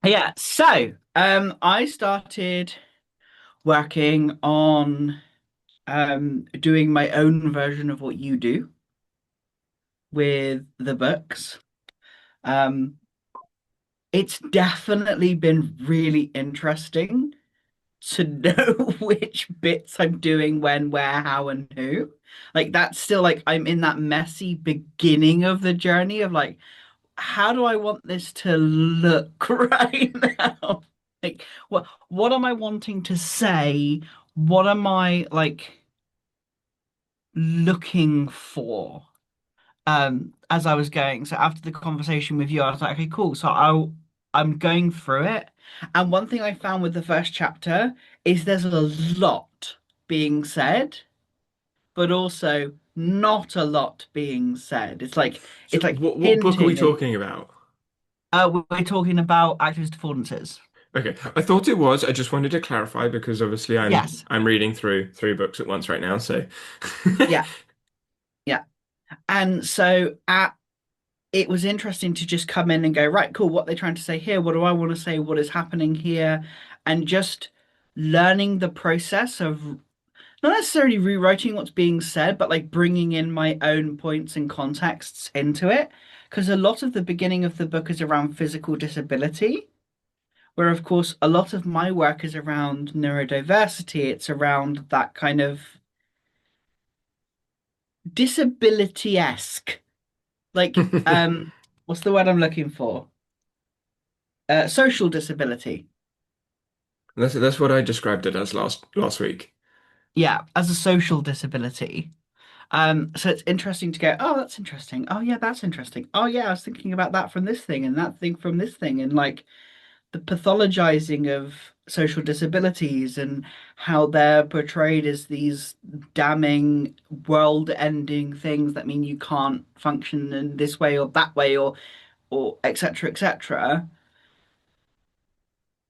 Yeah, so I started working on doing my own version of what you do with the books. Um, it's definitely been really interesting to know which bits I'm doing when, where, how, and who. Like that's still like I'm in that messy beginning of the journey of like, how do I want this to look right now? Like what am I wanting to say? What am I like looking for? As I was going. So after the conversation with you, I was like, okay, cool. I'm going through it. And one thing I found with the first chapter is there's a lot being said, but also not a lot being said. So, it's like what book are we hinting and talking about? we're talking about actors' affordances. Okay, I thought it was. I just wanted to clarify because obviously I'm Yes. I'm reading through three books at once right now. So, Yeah. Yeah. And so it was interesting to just come in and go, right, cool, what they're trying to say here, what do I want to say, what is happening here, and just learning the process of not necessarily rewriting what's being said, but like bringing in my own points and contexts into it. Because a lot of the beginning of the book is around physical disability, where, of course, a lot of my work is around neurodiversity. It's around that kind of disability-esque, like, what's the word I'm looking for? Social disability. that's what I described it as last week. Yeah, as a social disability. So it's interesting to go, oh, that's interesting. Oh, yeah, that's interesting. Oh, yeah, I was thinking about that from this thing and that thing from this thing, and like the pathologizing of social disabilities and how they're portrayed as these damning, world-ending things that mean you can't function in this way or that way or etc. etc.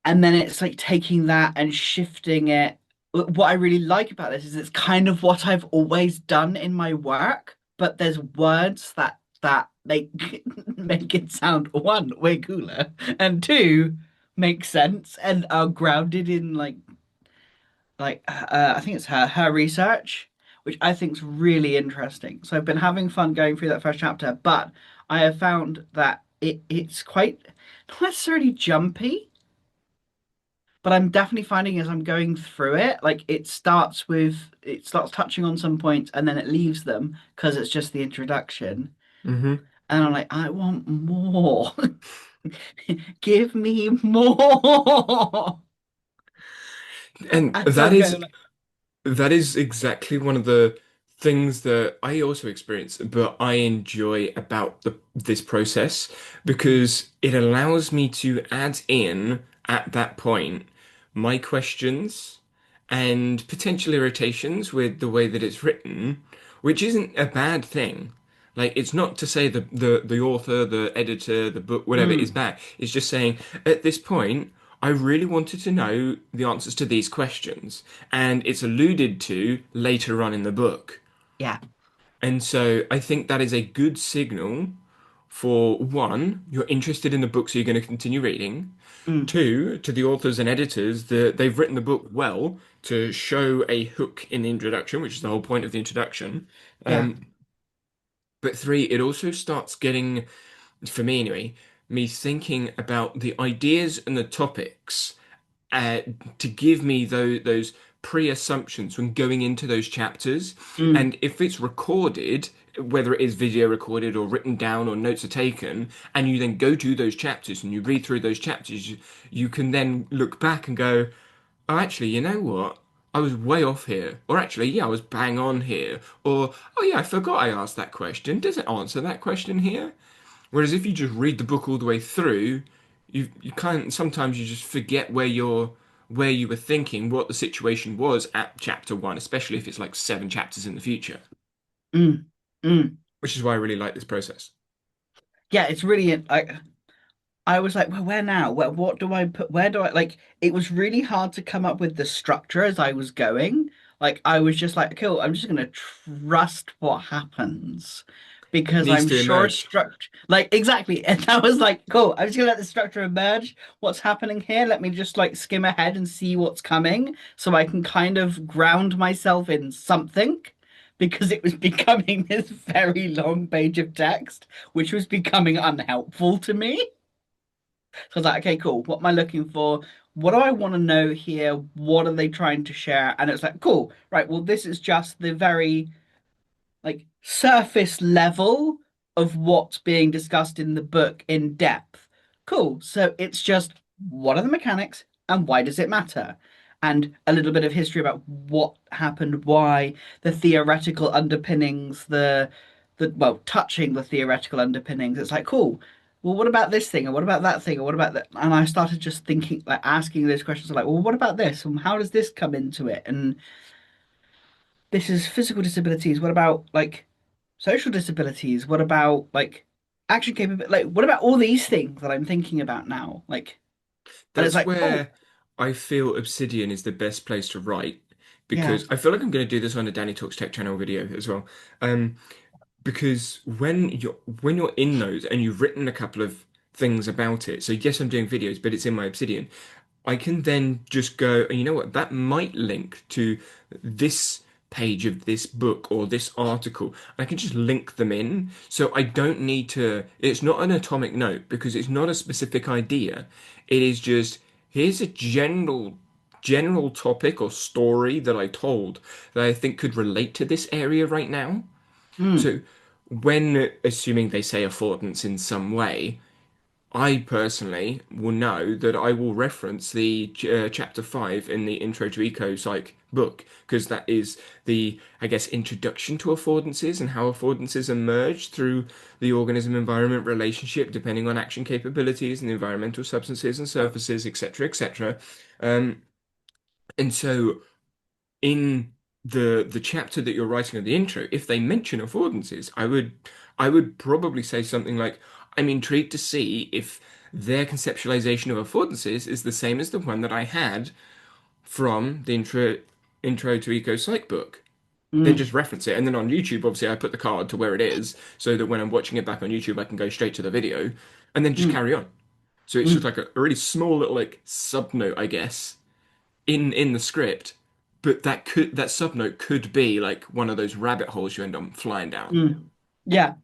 And then it's like taking that and shifting it. What I really like about this is it's kind of what I've always done in my work, but there's words that make make it sound one, way cooler, and two, make sense and are grounded in I think it's her research, which I think is really interesting. So I've been having fun going through that first chapter, but I have found that it's quite not necessarily jumpy, but I'm definitely finding as I'm going through it, like it starts touching on some points and then it leaves them because it's just the introduction. Hmm. And I'm like, I want more. Give me more. And And so I'm going like, that is exactly one of the things that I also experience, but I enjoy about this process because it allows me to add in at that point my questions and potential irritations with the way that it's written, which isn't a bad thing. Like it's not to say the author, the editor, the book, whatever is mm, bad. It's just saying at this point, I really wanted to know the answers to these questions, and it's alluded to later on in the book. yeah. And so I think that is a good signal for one, you're interested in the book, so you're going to continue reading. Mm, Two, to the authors and editors, that they've written the book well to show a hook in the introduction, which is the whole point of the introduction. yeah. Um, but three, it also starts getting, for me anyway, me thinking about the ideas and the topics uh, to give me those pre-assumptions when going into those chapters. Mm, And if it's recorded, whether it is video recorded or written down or notes are taken, and you then go to those chapters and you read through those chapters, you can then look back and go, oh, actually, you know what? I was way off here. Or actually, yeah, I was bang on here. Or, oh yeah, I forgot I asked that question. Does it answer that question here? Whereas if you just read the book all the way through, you can't sometimes you just forget where you were thinking, what the situation was at chapter one, especially if it's like seven chapters in the future. mm, mm. Which is why I really like this process. Yeah, it's really I was like, well, where now? What do I put? Where do I like? It was really hard to come up with the structure as I was going. Like, I was just like, cool, I'm just gonna trust what happens. because Needs I'm to sure emerge. structure like exactly. And I was like, cool, I'm just gonna let the structure emerge. What's happening here? Let me just like skim ahead and see what's coming so I can kind of ground myself in something because it was becoming this very long page of text, which was becoming unhelpful to me. So I was like, okay, cool. What am I looking for? What do I want to know here? What are they trying to share? And it's like, cool, right. Well, this is just the very like surface level of what's being discussed in the book in depth. Cool. So it's just what are the mechanics and why does it matter? And a little bit of history about what happened, why, the theoretical underpinnings, the well, touching the theoretical underpinnings. It's like, cool. Well, what about this thing? And what about that thing? And what about that? And I started just thinking, like asking those questions like, well, what about this? And how does this come into it? And this is physical disabilities. What about like social disabilities? What about like action capability? Like, what about all these things that I'm thinking about now? Like, and it's That's like, oh, where I feel Obsidian is the best place to write yeah, because I feel like I'm going to do this on a Danny Talks Tech channel video as well. Um, because when you're in those and you've written a couple of things about it, so yes, I'm doing videos, but it's in my Obsidian. I can then just go, and you know what, that might link to this page of this book or this article. I can just link them in. So I don't need to, it's not an atomic note because it's not a specific idea. It is just, here's a general topic or story that I told that I think could relate to this area right now. mm, So when assuming they say affordance in some way, I personally will know that I will reference the chapter 5 in the Intro to Eco Psych book because that is the, I guess, introduction to affordances and how affordances emerge through the organism environment relationship depending on action capabilities and environmental substances and surfaces, etc., etc. Um, and so in the chapter that you're writing at the intro, if they mention affordances, I would probably say something like, I'm intrigued to see if their conceptualization of affordances is the same as the one that I had from the intro to Eco Psych book. Then mm, just reference it. And then on YouTube, obviously I put the card to where it is so that when I'm watching it back on YouTube, I can go straight to the video and then just mm, carry on. So it's just mm, like a really small little like sub note, I guess, in the script, but that subnote could be like one of those rabbit holes you end up flying down. mm. Yeah.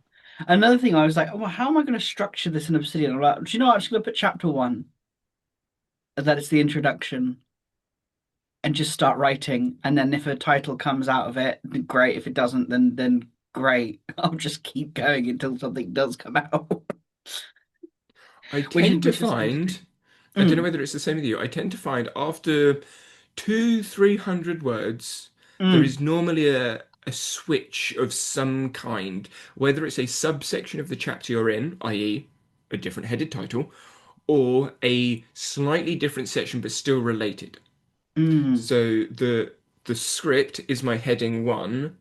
Another thing, I was like, oh, well, how am I going to structure this in Obsidian? I'm like, do you know what? I'm just going to put chapter one, that it's the introduction, and just start writing. And then if a title comes out of it, then great. If it doesn't, then great. I'll just keep going until something does come out, I which tend to which is interesting. find, I don't know Mm, whether it's the same with you. I tend to find after 300 words, there mm, is normally a switch of some kind, whether it's a subsection of the chapter you're in, i.e., a different headed title, or a slightly different section but still related. mm, So the script is my heading one,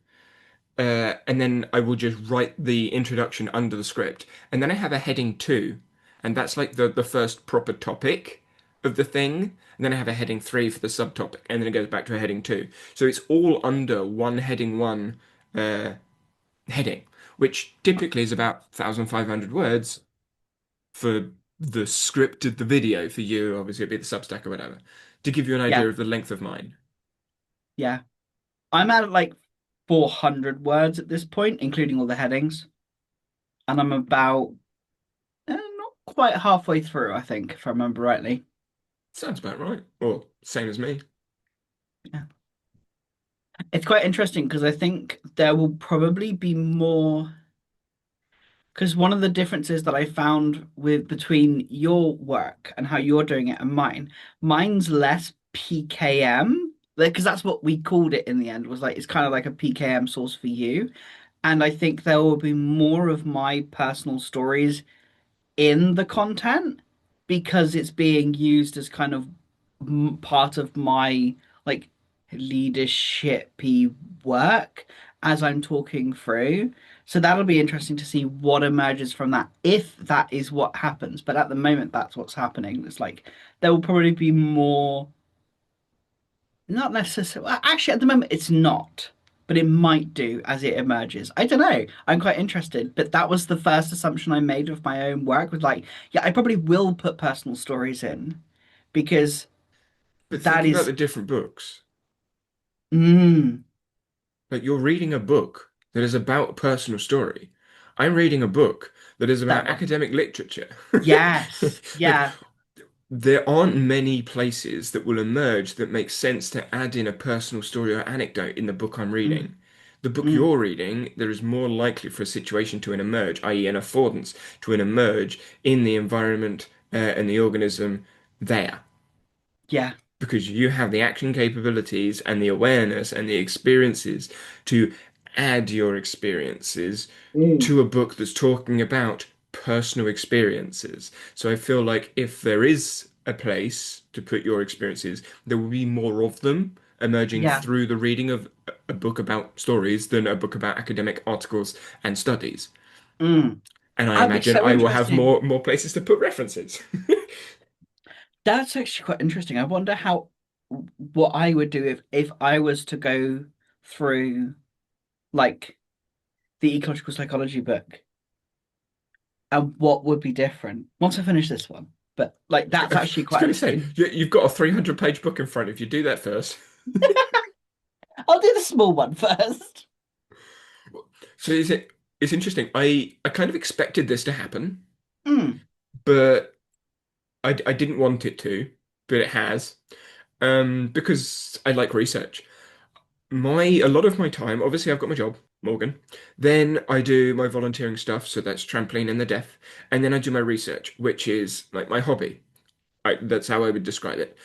and then I will just write the introduction under the script, and then I have a heading two, and that's like the first proper topic of the thing, and then I have a heading three for the subtopic, and then it goes back to a heading two. So it's all under one heading one uh, heading, which typically is about 1,500 words for the script of the video. For you, obviously, it'd be the Substack or whatever, to give you an idea yeah, of the length of mine. yeah. I'm at like 400 words at this point, including all the headings, and I'm about not quite halfway through, I think, if I remember rightly. Sounds about right, or same as me. Yeah. It's quite interesting because I think there will probably be more. Because one of the differences that I found with between your work and how you're doing it and mine, mine's less PKM, because that's what we called it in the end, was like it's kind of like a PKM source for you. And I think there will be more of my personal stories in the content because it's being used as kind of part of my like leadershipy work as I'm talking through. So that'll be interesting to see what emerges from that, if that is what happens. But at the moment, that's what's happening. It's like there will probably be more, not necessarily, well, actually, at the moment, it's not. but it might do as it emerges. I don't know. I'm quite interested, but that was the first assumption I made of my own work was like, yeah, I probably will put personal stories in because But that think about is, the different books. mm, Like you're reading a book that is about a personal story. I'm reading a book that is that about one. academic literature. Yes. Like Yeah. there aren't many places that will emerge that make sense to add in a personal story or anecdote in the book I'm Mm, reading. The book mm, you're reading, there is more likely for a situation to emerge, i.e., an affordance to emerge in the environment and the organism there yeah. because you have the action capabilities and the awareness and the experiences to add your experiences Mm. to a book that's talking about personal experiences. So I feel like if there is a place to put your experiences, there will be more of them emerging Yeah. through the reading of a book about stories than a book about academic articles and studies. Mm. And I That'd be imagine so I will have interesting. more places to put references. That's actually quite interesting. I wonder how what I would do if I was to go through like the ecological psychology book and what would be different once I finish this one. But like that's I actually was quite going to say, an you've got a 300-page book in front of you. Do that first. I'll do the small one first. So it's interesting. I kind of expected this to happen, Mm, but I didn't want it to, but it has. Because I like research. A lot of my time, obviously I've got my job, Morgan. Then I do my volunteering stuff, so that's trampoline and the deaf. And then I do my research, which is like my hobby. That's how I would describe it.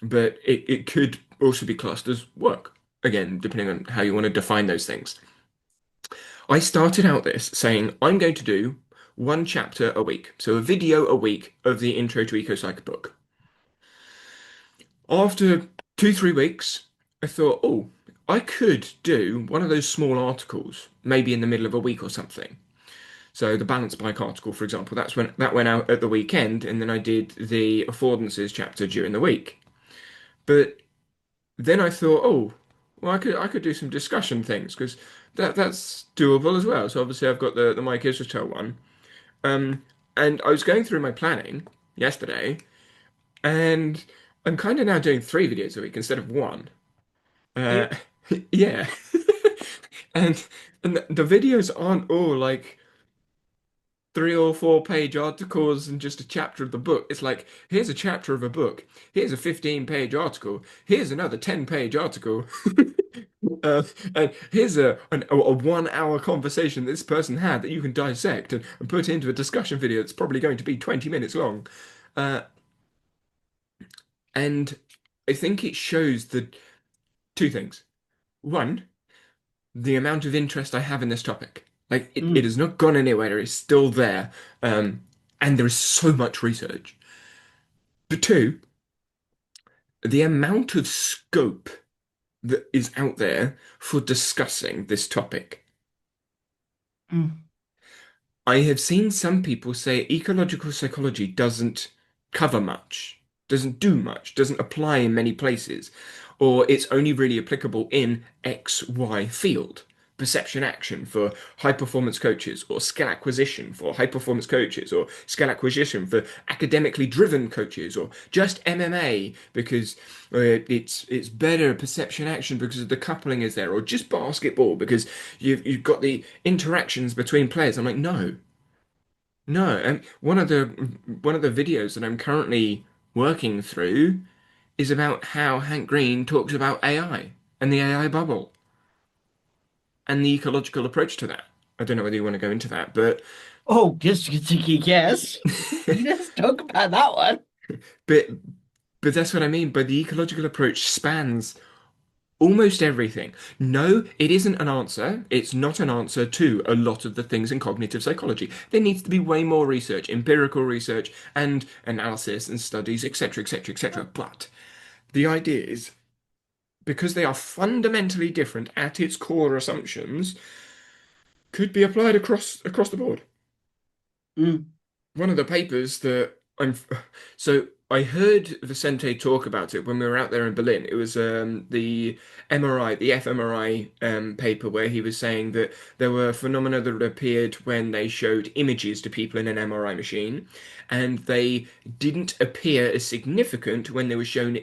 But it could also be classed as work, again, depending on how you want to define those things. I started out this saying I'm going to do one chapter a week, so a video a week of the Intro to EcoPsych book. After 2, 3 weeks, I thought, oh, I could do one of those small articles, maybe in the middle of a week or something. So the balance bike article, for example, that went out at the weekend, and then I did the affordances chapter during the week. But then I thought, oh, well, I could do some discussion things because that's doable as well. So obviously I've got the Mike Israel one. Um, and I was going through my planning yesterday, and I'm kind of now doing 3 videos a week instead of one. Uh, you yeah, and the videos aren't all like 3 or 4 page articles and just a chapter of the book. It's like, here's a chapter of a book. Here's a 15-page article. Here's another 10-page article. And here's a 1 hour conversation this person had that you can dissect and put into a discussion video that's probably going to be 20 minutes long. Uh, and I think it shows the two things. One, the amount of interest I have in this topic. Like it mm, has not gone anywhere, it's still there. And there is so much research. But two, the amount of scope that is out there for discussing this topic. mm, I have seen some people say ecological psychology doesn't cover much, doesn't do much, doesn't apply in many places, or it's only really applicable in XY field. Perception action for high performance coaches, or skill acquisition for high performance coaches, or skill acquisition for academically driven coaches, or just MMA because it's better perception action because the coupling is there, or just basketball because you've got the interactions between players. I'm like, no, no. And one of the videos that I'm currently working through is about how Hank Green talks about AI and the AI bubble and the ecological approach to that. I don't know whether you want to go into that, but oh, yes. Let's talk about that one. but but that's what I mean. But the ecological approach spans almost everything. No, it isn't an answer. It's not an answer to a lot of the things in cognitive psychology. There needs to be way more research, empirical research, and analysis and studies, etc., etc., etc. But the idea is because they are fundamentally different at its core assumptions, could be applied across the board. Mm, One of the papers that I'm so I heard Vicente talk about it when we were out there in Berlin. It was the MRI, the fMRI paper where he was saying that there were phenomena that appeared when they showed images to people in an MRI machine, and they didn't appear as significant when they were shown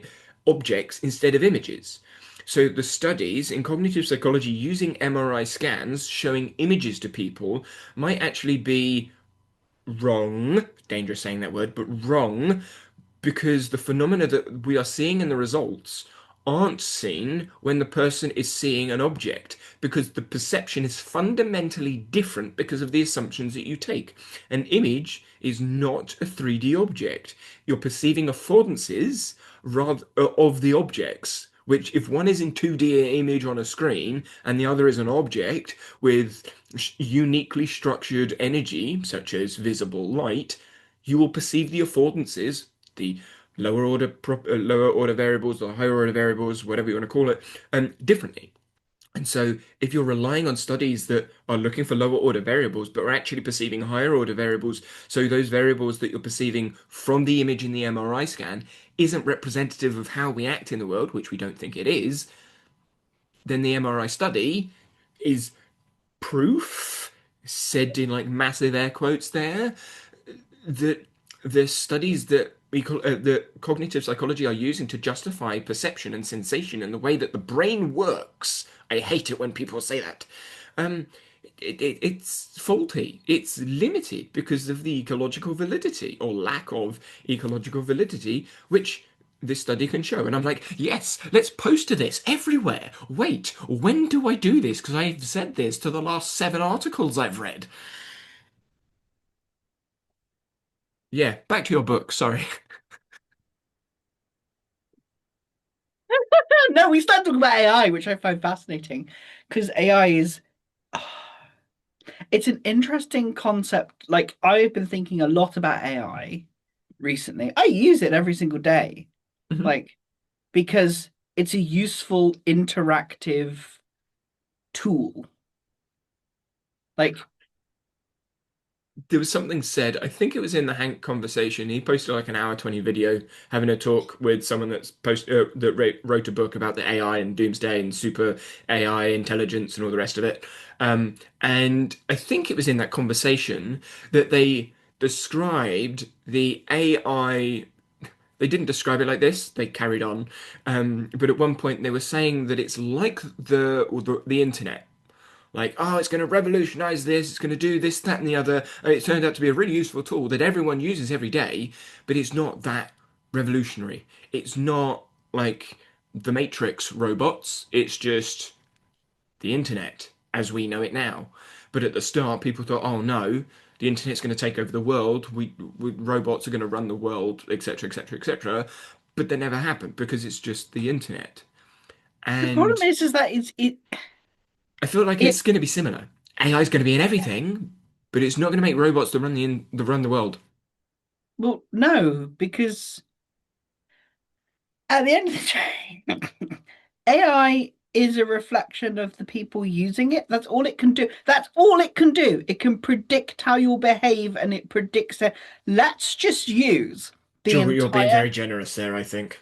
objects instead of images. So the studies in cognitive psychology using MRI scans showing images to people might actually be wrong, dangerous saying that word, but wrong, because the phenomena that we are seeing in the results aren't seen when the person is seeing an object, because the perception is fundamentally different because of the assumptions that you take. An image is not a 3D object. You're perceiving affordances rather of the objects. Which, if one is in 2D image on a screen and the other is an object with uniquely structured energy, such as visible light, you will perceive the affordances, the lower order variables or higher order variables, whatever you want to call it, differently. And so, if you're relying on studies that are looking for lower order variables, but are actually perceiving higher order variables, so those variables that you're perceiving from the image in the MRI scan isn't representative of how we act in the world, which we don't think it is, then the MRI study is proof, said in like massive air quotes there, that the studies that that cognitive psychology are using to justify perception and sensation and the way that the brain works. I hate it when people say that. Um, it's faulty. It's limited because of the ecological validity or lack of ecological validity, which this study can show. And I'm like, yes, let's poster this everywhere. Wait, when do I do this? Because I've said this to the last 7 articles I've read. Yeah, back to your book. Sorry. No, we started talking about AI, which I find fascinating because AI is it's an interesting concept. Like I've been thinking a lot about AI recently. I use it every single day, Mhm. like because it's a useful interactive tool. Like, There was something said, I think it was in the Hank conversation. He posted like an hour 20 video having a talk with someone that wrote a book about the AI and doomsday and super AI intelligence and all the rest of it. And I think it was in that conversation that they described the AI. They didn't describe it like this. They carried on, but at one point they were saying that it's like the internet. Like, oh, it's going to revolutionize this, it's going to do this, that, and the other. And it turned out to be a really useful tool that everyone uses every day, but it's not that revolutionary. It's not like the Matrix robots, it's just the internet as we know it now. But at the start, people thought, oh no, the internet's going to take over the world, robots are going to run the world, etc., etc., etc. But that never happened because it's just the internet. the problem And is that I feel like it it's going to be similar. AI is going to be in everything, but it's not going to make robots that run the world. well, no, because at the end of the day, AI is a reflection of the people using it. That's all it can do. That's all it can do. It can predict how you'll behave and it predicts it. Let's just use the You're being entire, very generous there, I think.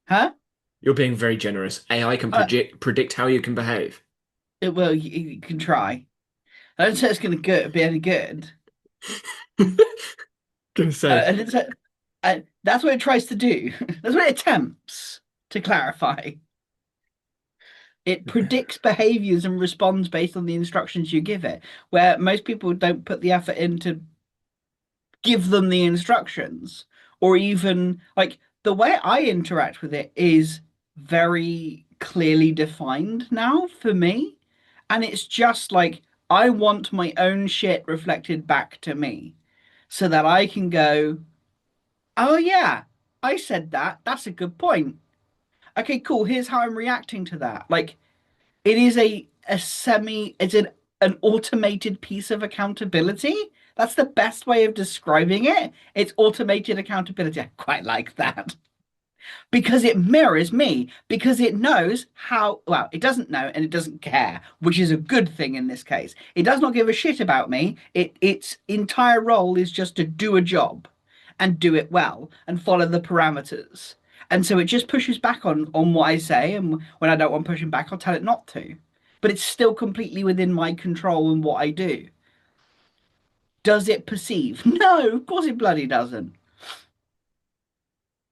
huh? You're being very generous. AI can Uh, predict how you can behave. it will, you can try. I don't say it's going to be any good. Gonna say. And that's what it tries to do. That's what it attempts to clarify. It predicts behaviors and responds based on the instructions you give it, where most people don't put the effort in to give them the instructions, or even like the way I interact with it is very clearly defined now for me. And it's just like I want my own shit reflected back to me so that I can go, oh, yeah, I said that. That's a good point. Okay, cool. Here's how I'm reacting to that. Like, it is it's an automated piece of accountability. That's the best way of describing it. It's automated accountability. I quite like that because it mirrors me, because it knows how, well, it doesn't know and it doesn't care, which is a good thing in this case. It does not give a shit about me. Its entire role is just to do a job. and do it well and follow the parameters. And so it just pushes back on what I say, and when I don't want pushing back, I'll tell it not to. But it's still completely within my control and what I do. Does it perceive? No, of course it bloody doesn't.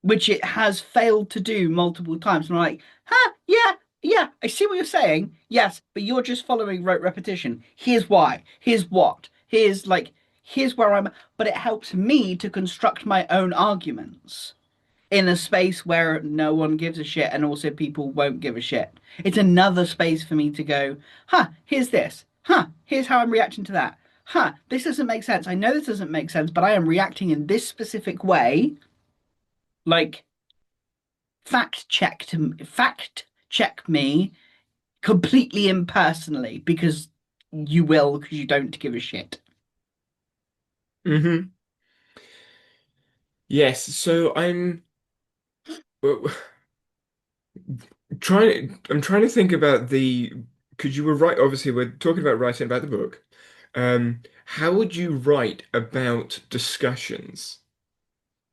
Which it has failed to do multiple times. And I'm like, huh, yeah, yeah, I see what you're saying. Yes, but you're just following rote repetition. Here's why. Here's what. Here's where I'm. But it helps me to construct my own arguments in a space where no one gives a shit and also people won't give a shit. It's another space for me to go, huh, here's this. Huh, here's how I'm reacting to that. Huh, this doesn't make sense. I know this doesn't make sense, but I am reacting in this specific way. Like, fact check me completely impersonally because you will because you don't give a shit. Hmm. Yes, so I'm trying to think about the because you were right, obviously we're talking about writing about the book. How would you write about discussions?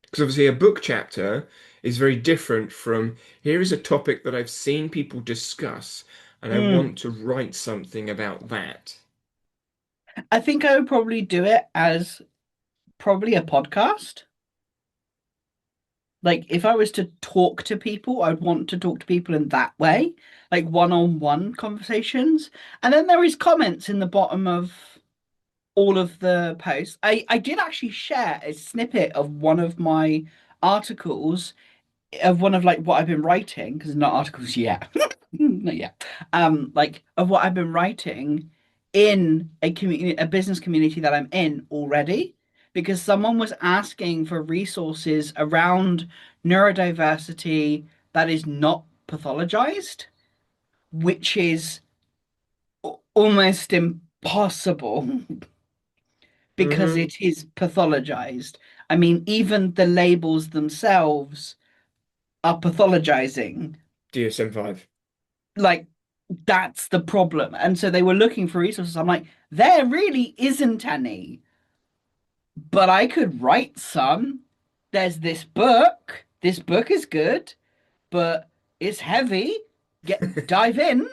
Because obviously a book chapter is very different from here is a topic that I've seen people discuss and I Mm. want to write something about that. I think I would probably do it as probably a podcast. Like if I was to talk to people, I'd want to talk to people in that way, like one-on-one conversations. And then there is comments in the bottom of all of the posts. I did actually share a snippet of one of my articles of one of like what I've been writing because not articles yet, not yet. Like of what I've been writing in a community, a business community that I'm in already, because someone was asking for resources around neurodiversity that is not pathologized, which is almost impossible because Hmm. it is pathologized. I mean, even the labels themselves are pathologizing. DSM-5. Like that's the problem. And so they were looking for resources. I'm like, there really isn't any, but I could write some. There's this book. This book is good, but it's heavy. Dive in,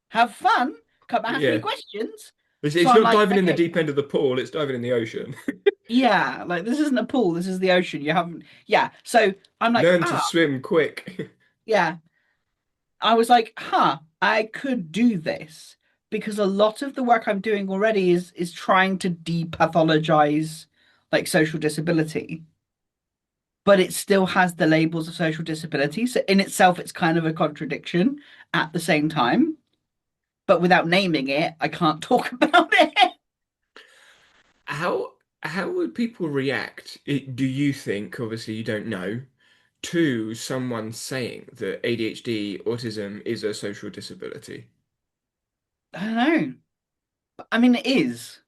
have fun, come ask me Yeah. questions. So It's I'm not like, diving in the okay, deep end of the pool, it's diving in the ocean. yeah, like this isn't a pool, this is the ocean. You haven't, yeah. So I'm like, Learn to swim quick. yeah. I was like, huh, I could do this because a lot of the work I'm doing already is trying to depathologize like social disability, but it still has the labels of social disability. So in itself, it's kind of a contradiction at the same time. But without naming it, I can't talk about it. How how would people react, do you think, obviously you don't know, to someone saying that ADHD, autism is a social disability? I don't know. I mean, it is.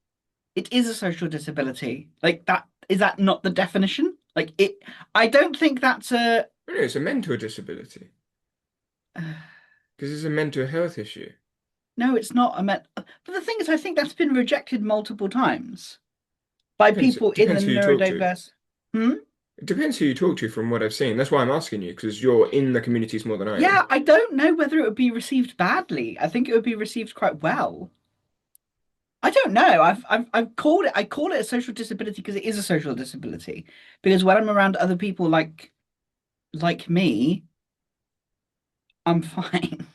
It is a social disability. Like that, is that not the definition? Like it, I don't think that's a. No, it's a mental disability because it's a mental health issue. No, it's not a met. But the thing is, I think that's been rejected multiple times by people in the Depends who you talk to. neurodiverse. Hmm? It depends who you talk to from what I've seen. That's why I'm asking you, because you're in the communities more than I am. Yeah, I don't know whether it would be received badly. I think it would be received quite well. I don't know. I've called it. I call it a social disability because it is a social disability. Because when I'm around other people like me, I'm fine.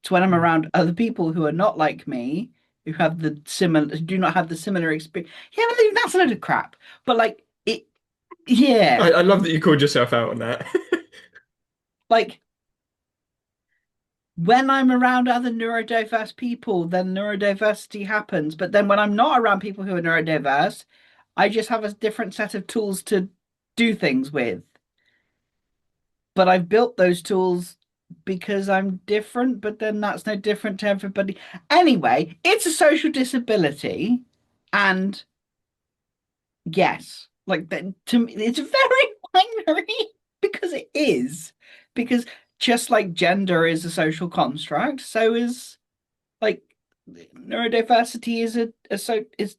It's when I'm Mm. around other people who are not like me, who have the similar, who do not have the similar experience. Yeah, but that's a load of crap. But like it, yeah, I love that you called yourself out on that. like when I'm around other neurodiverse people, then neurodiversity happens. But then when I'm not around people who are neurodiverse, I just have a different set of tools to do things with. But I've built those tools because I'm different, but then that's no different to everybody. Anyway, it's a social disability. And yes, like that to me, it's very binary because it is. Because just like gender is a social construct, so is like neurodiversity is a so is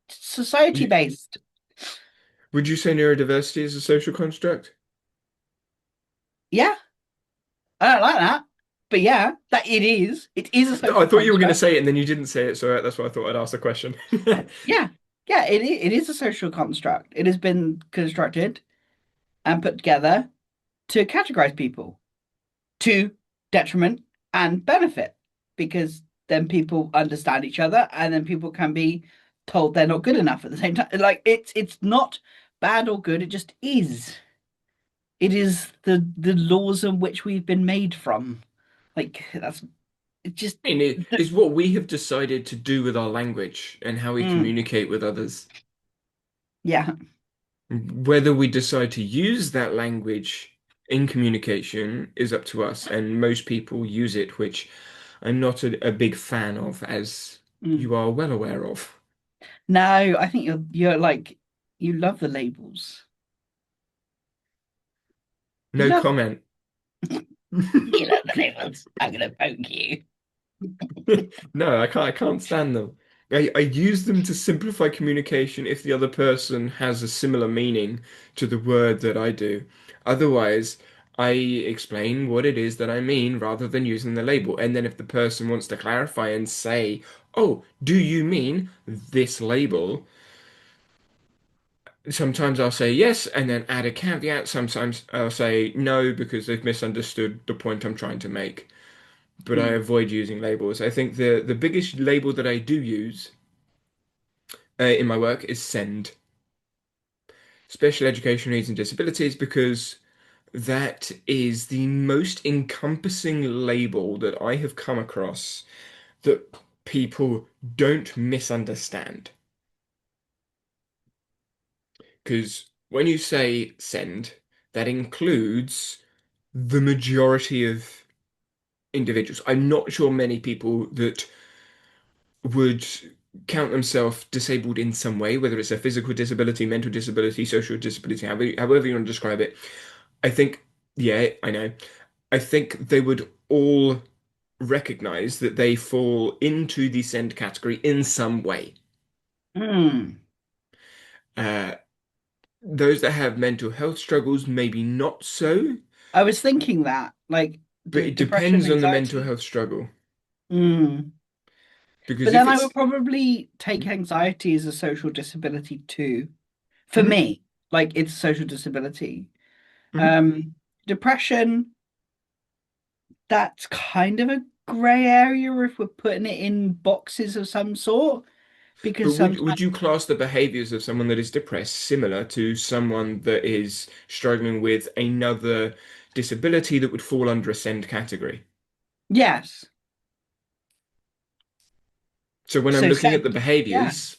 society You, based. Would you say neurodiversity is a social construct? Yeah, I don't like that. But yeah, that it is. It is a I social thought you were going to construct. say it and then you didn't say it, so that's why I thought I'd ask the question. Yeah. Yeah, it is a social construct. It has been constructed and put together to categorize people to detriment and benefit because then people understand each other and then people can be told they're not good enough at the same time. Like it's not bad or good, it just is. It is the laws in which we've been made from. Like that's it just And it is what we have decided to do with our language and how we mm, communicate with others. yeah. Whether we decide to use that language in communication is up to us, and most people use it, which I'm not a big fan of, as Mm. you are well aware of. No, I think you're like you love the labels. You No love comment. you love the labels. I'm gonna poke you. No, I can't stand them. I use them to simplify communication if the other person has a similar meaning to the word that I do. Otherwise, I explain what it is that I mean rather than using the label. And then if the person wants to clarify and say, "Oh, do you mean this label?" Sometimes I'll say yes and then add a caveat. Sometimes I'll say no because they've misunderstood the point I'm trying to make. But I Mm. avoid using labels. I think the biggest label that I do use in my work is SEND, Special Education Needs and Disabilities, because that is the most encompassing label that I have come across that people don't misunderstand. Because when you say SEND, that includes the majority of individuals. I'm not sure many people that would count themselves disabled in some way, whether it's a physical disability, mental disability, social disability, however you want to describe it. I think, yeah, I know. I think they would all recognize that they fall into the SEND category in some way. Mm. Uh, those that have mental health struggles, maybe not so, I was thinking that, like, but d it depression, depends on the mental anxiety. health struggle. Mm. Because But if then I would it's, probably take anxiety as a social disability too. For Mhm, me, like, it's a social disability. mhm. Um, Depression, that's kind of a grey area if we're putting it in boxes of some sort, But because would sometimes, you class the behaviors of someone that is depressed similar to someone that is struggling with another disability that would fall under a SEND category? yes. So when I'm So looking at the send, yeah. behaviors,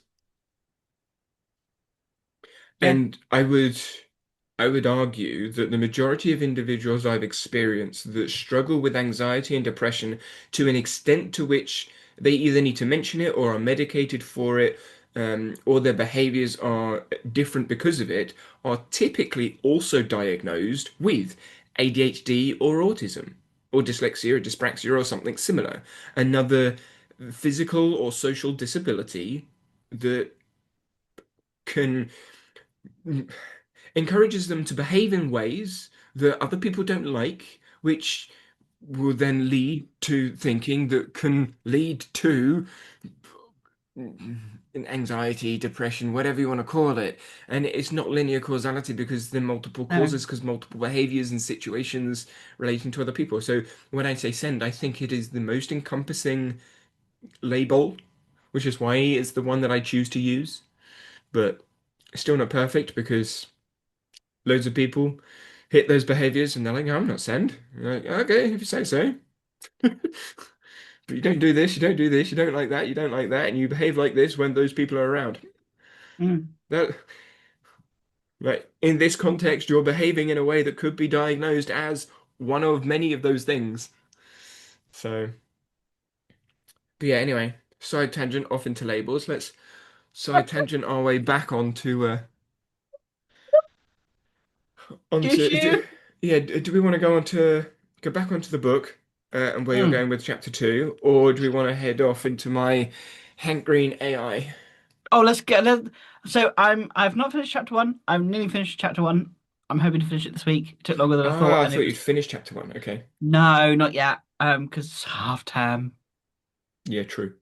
Yeah. and I would argue that the majority of individuals I've experienced that struggle with anxiety and depression to an extent to which they either need to mention it or are medicated for it, or their behaviors are different because of it, are typically also diagnosed with ADHD or autism, or dyslexia or dyspraxia or something similar. Another physical or social disability that can encourages them to behave in ways that other people don't like, which will then lead to thinking that can lead to anxiety, depression, whatever you want to call it. And it's not linear causality because there are multiple No. causes, because multiple behaviors and situations relating to other people. So when I say send, I think it is the most encompassing label, which is why it's the one that I choose to use. But still not perfect because loads of people hit those behaviors and they're like, I'm not send. You're like, okay, if you say so. But you don't do this, you don't do this, you don't like that, you don't like that, and you behave like this when those people are around. Mm. That, right, in this context, you're behaving in a way that could be diagnosed as one of many of those things. So, but yeah, anyway, side tangent off into labels. Let's side tangent our way back Shoo onto shoo. yeah, do we want to go back onto the book and where you're Mm. going with chapter two, or do we want to head off into my Hank Green AI? Oh, so I've not finished chapter one. I'm nearly finished chapter one. I'm hoping to finish it this week. It took longer than I thought, Ah, I and thought it you'd was finished chapter one. Okay. no, not yet. Because it's half term. Yeah, true.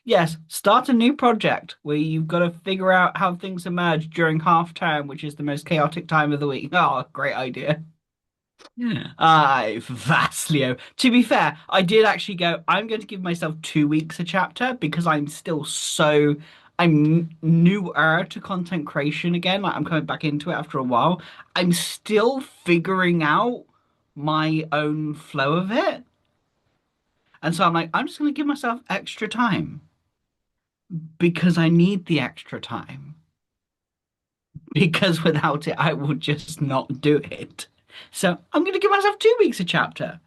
Yes, start a new project where you've got to figure out how things emerge during half term, which is the most chaotic time of the week. Oh, great idea. I vastly. To be fair, I did actually go, I'm going to give myself 2 weeks a chapter because I'm newer to content creation again. Like I'm coming back into it after a while. I'm still figuring out my own flow of it. And so I'm like, I'm just going to give myself extra time because I need the extra time. Because without it, I will just not do it. So I'm going to give myself 2 weeks a chapter.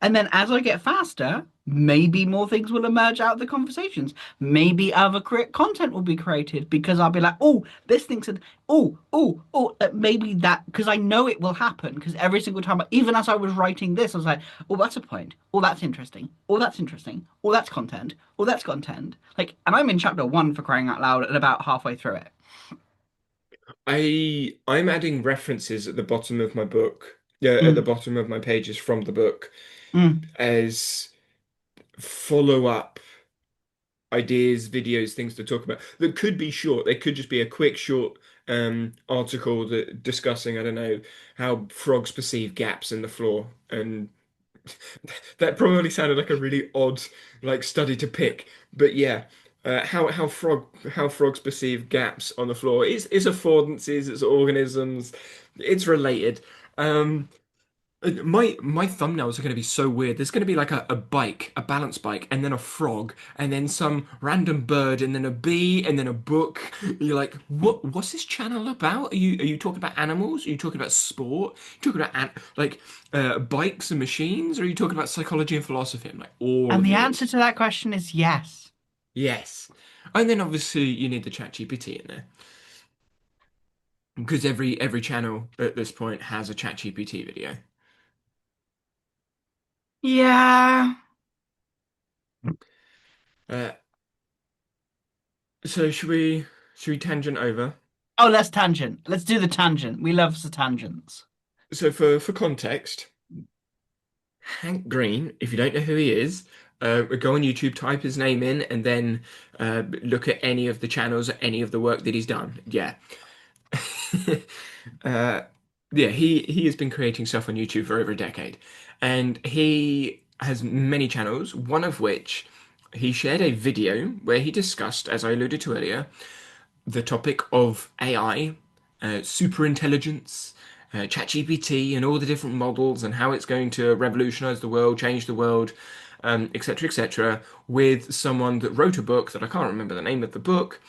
And then as I get faster, maybe more things will emerge out of the conversations. Maybe other content will be created because I'll be like, oh, this thing said, maybe that, because I know it will happen. Because every single time, even as I was writing this, I was like, oh, that's a point. Oh, that's interesting. Oh, that's interesting. Oh, that's content. Oh, that's content. Like, and I'm in chapter one for crying out loud and about halfway through it. I'm adding references at the bottom of my book, yeah, at the Mm, bottom of my pages from the book mm. as follow up ideas, videos, things to talk about that could be short. They could just be a quick, short article that discussing, I don't know, how frogs perceive gaps in the floor. And that probably sounded like a really odd like study to pick. But yeah, how frogs perceive gaps on the floor is affordances, it's organisms, it's related. Um, my thumbnails are going to be so weird. There's going to be like a bike, a balance bike, and then a frog, and then some random bird, and then a bee, and then a book. You're like, what's this channel about? Are you talking about animals? Are you talking about sport? Are you talking about bikes and machines? Or are you talking about psychology and philosophy? I'm like, all And of the it. answer to that question is yes. Yes. And then obviously you need the chat GPT in there. Because every channel at this point has a chat GPT video. Yeah. Uh, so should we tangent over? Oh, let's tangent. Let's do the tangent. We love the tangents. So for context, Hank Green, if you don't know who he is, go on YouTube, type his name in, and then look at any of the channels, any of the work that he's done. Yeah. uh, yeah, he has been creating stuff on YouTube for over a decade, and he has many channels. One of which he shared a video where he discussed, as I alluded to earlier, the topic of AI, superintelligence, ChatGPT, and all the different models and how it's going to revolutionize the world, change the world, etc., etc., with someone that wrote a book that I can't remember the name of the book,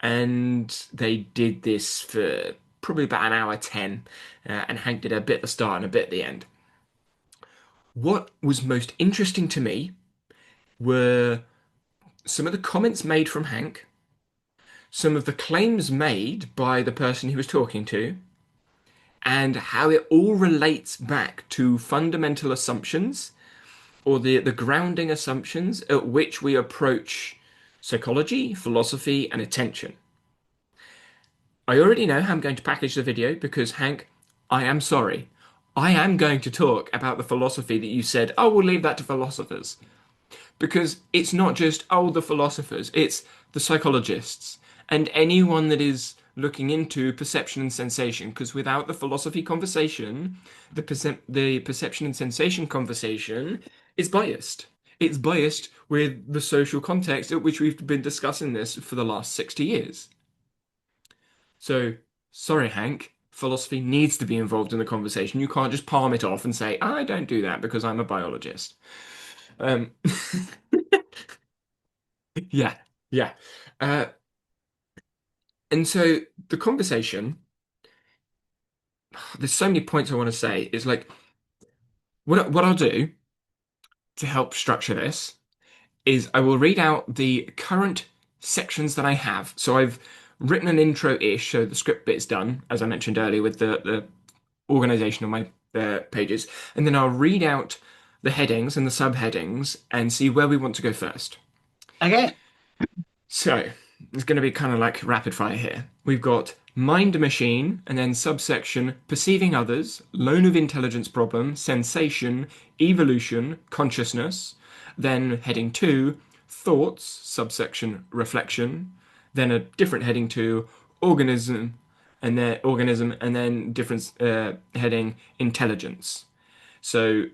and they did this for probably about an hour 10, and Hank did a bit at the start and a bit at the end. What was most interesting to me were some of the comments made from Hank, some of the claims made by the person he was talking to, and how it all relates back to fundamental assumptions or the grounding assumptions at which we approach psychology, philosophy, and attention. I already know how I'm going to package the video because, Hank, I am sorry. I am going to talk about the philosophy that you said, oh, we'll leave that to philosophers. Because it's not just, oh, the philosophers, it's the psychologists and anyone that is looking into perception and sensation. Because without the philosophy conversation, the perception and sensation conversation is biased. It's biased with the social context at which we've been discussing this for the last 60 years. So, sorry, Hank, philosophy needs to be involved in the conversation. You can't just palm it off and say, I don't do that because I'm a biologist. Um, Yeah, yeah. Uh, and so the conversation, there's so many points I want to say. Is like what I'll do to help structure this is I will read out the current sections that I have. So I've written an intro-ish, so the script bit's done, as I mentioned earlier, with the organization of my pages, and then I'll read out the headings and the subheadings and see where we want to go first. Okay. So it's going to be kind of like rapid fire here. We've got mind machine and then subsection perceiving others, loan of intelligence problem, sensation, evolution, consciousness. Then heading two, thoughts, subsection reflection. Then a different heading two, organism, and then different heading intelligence. So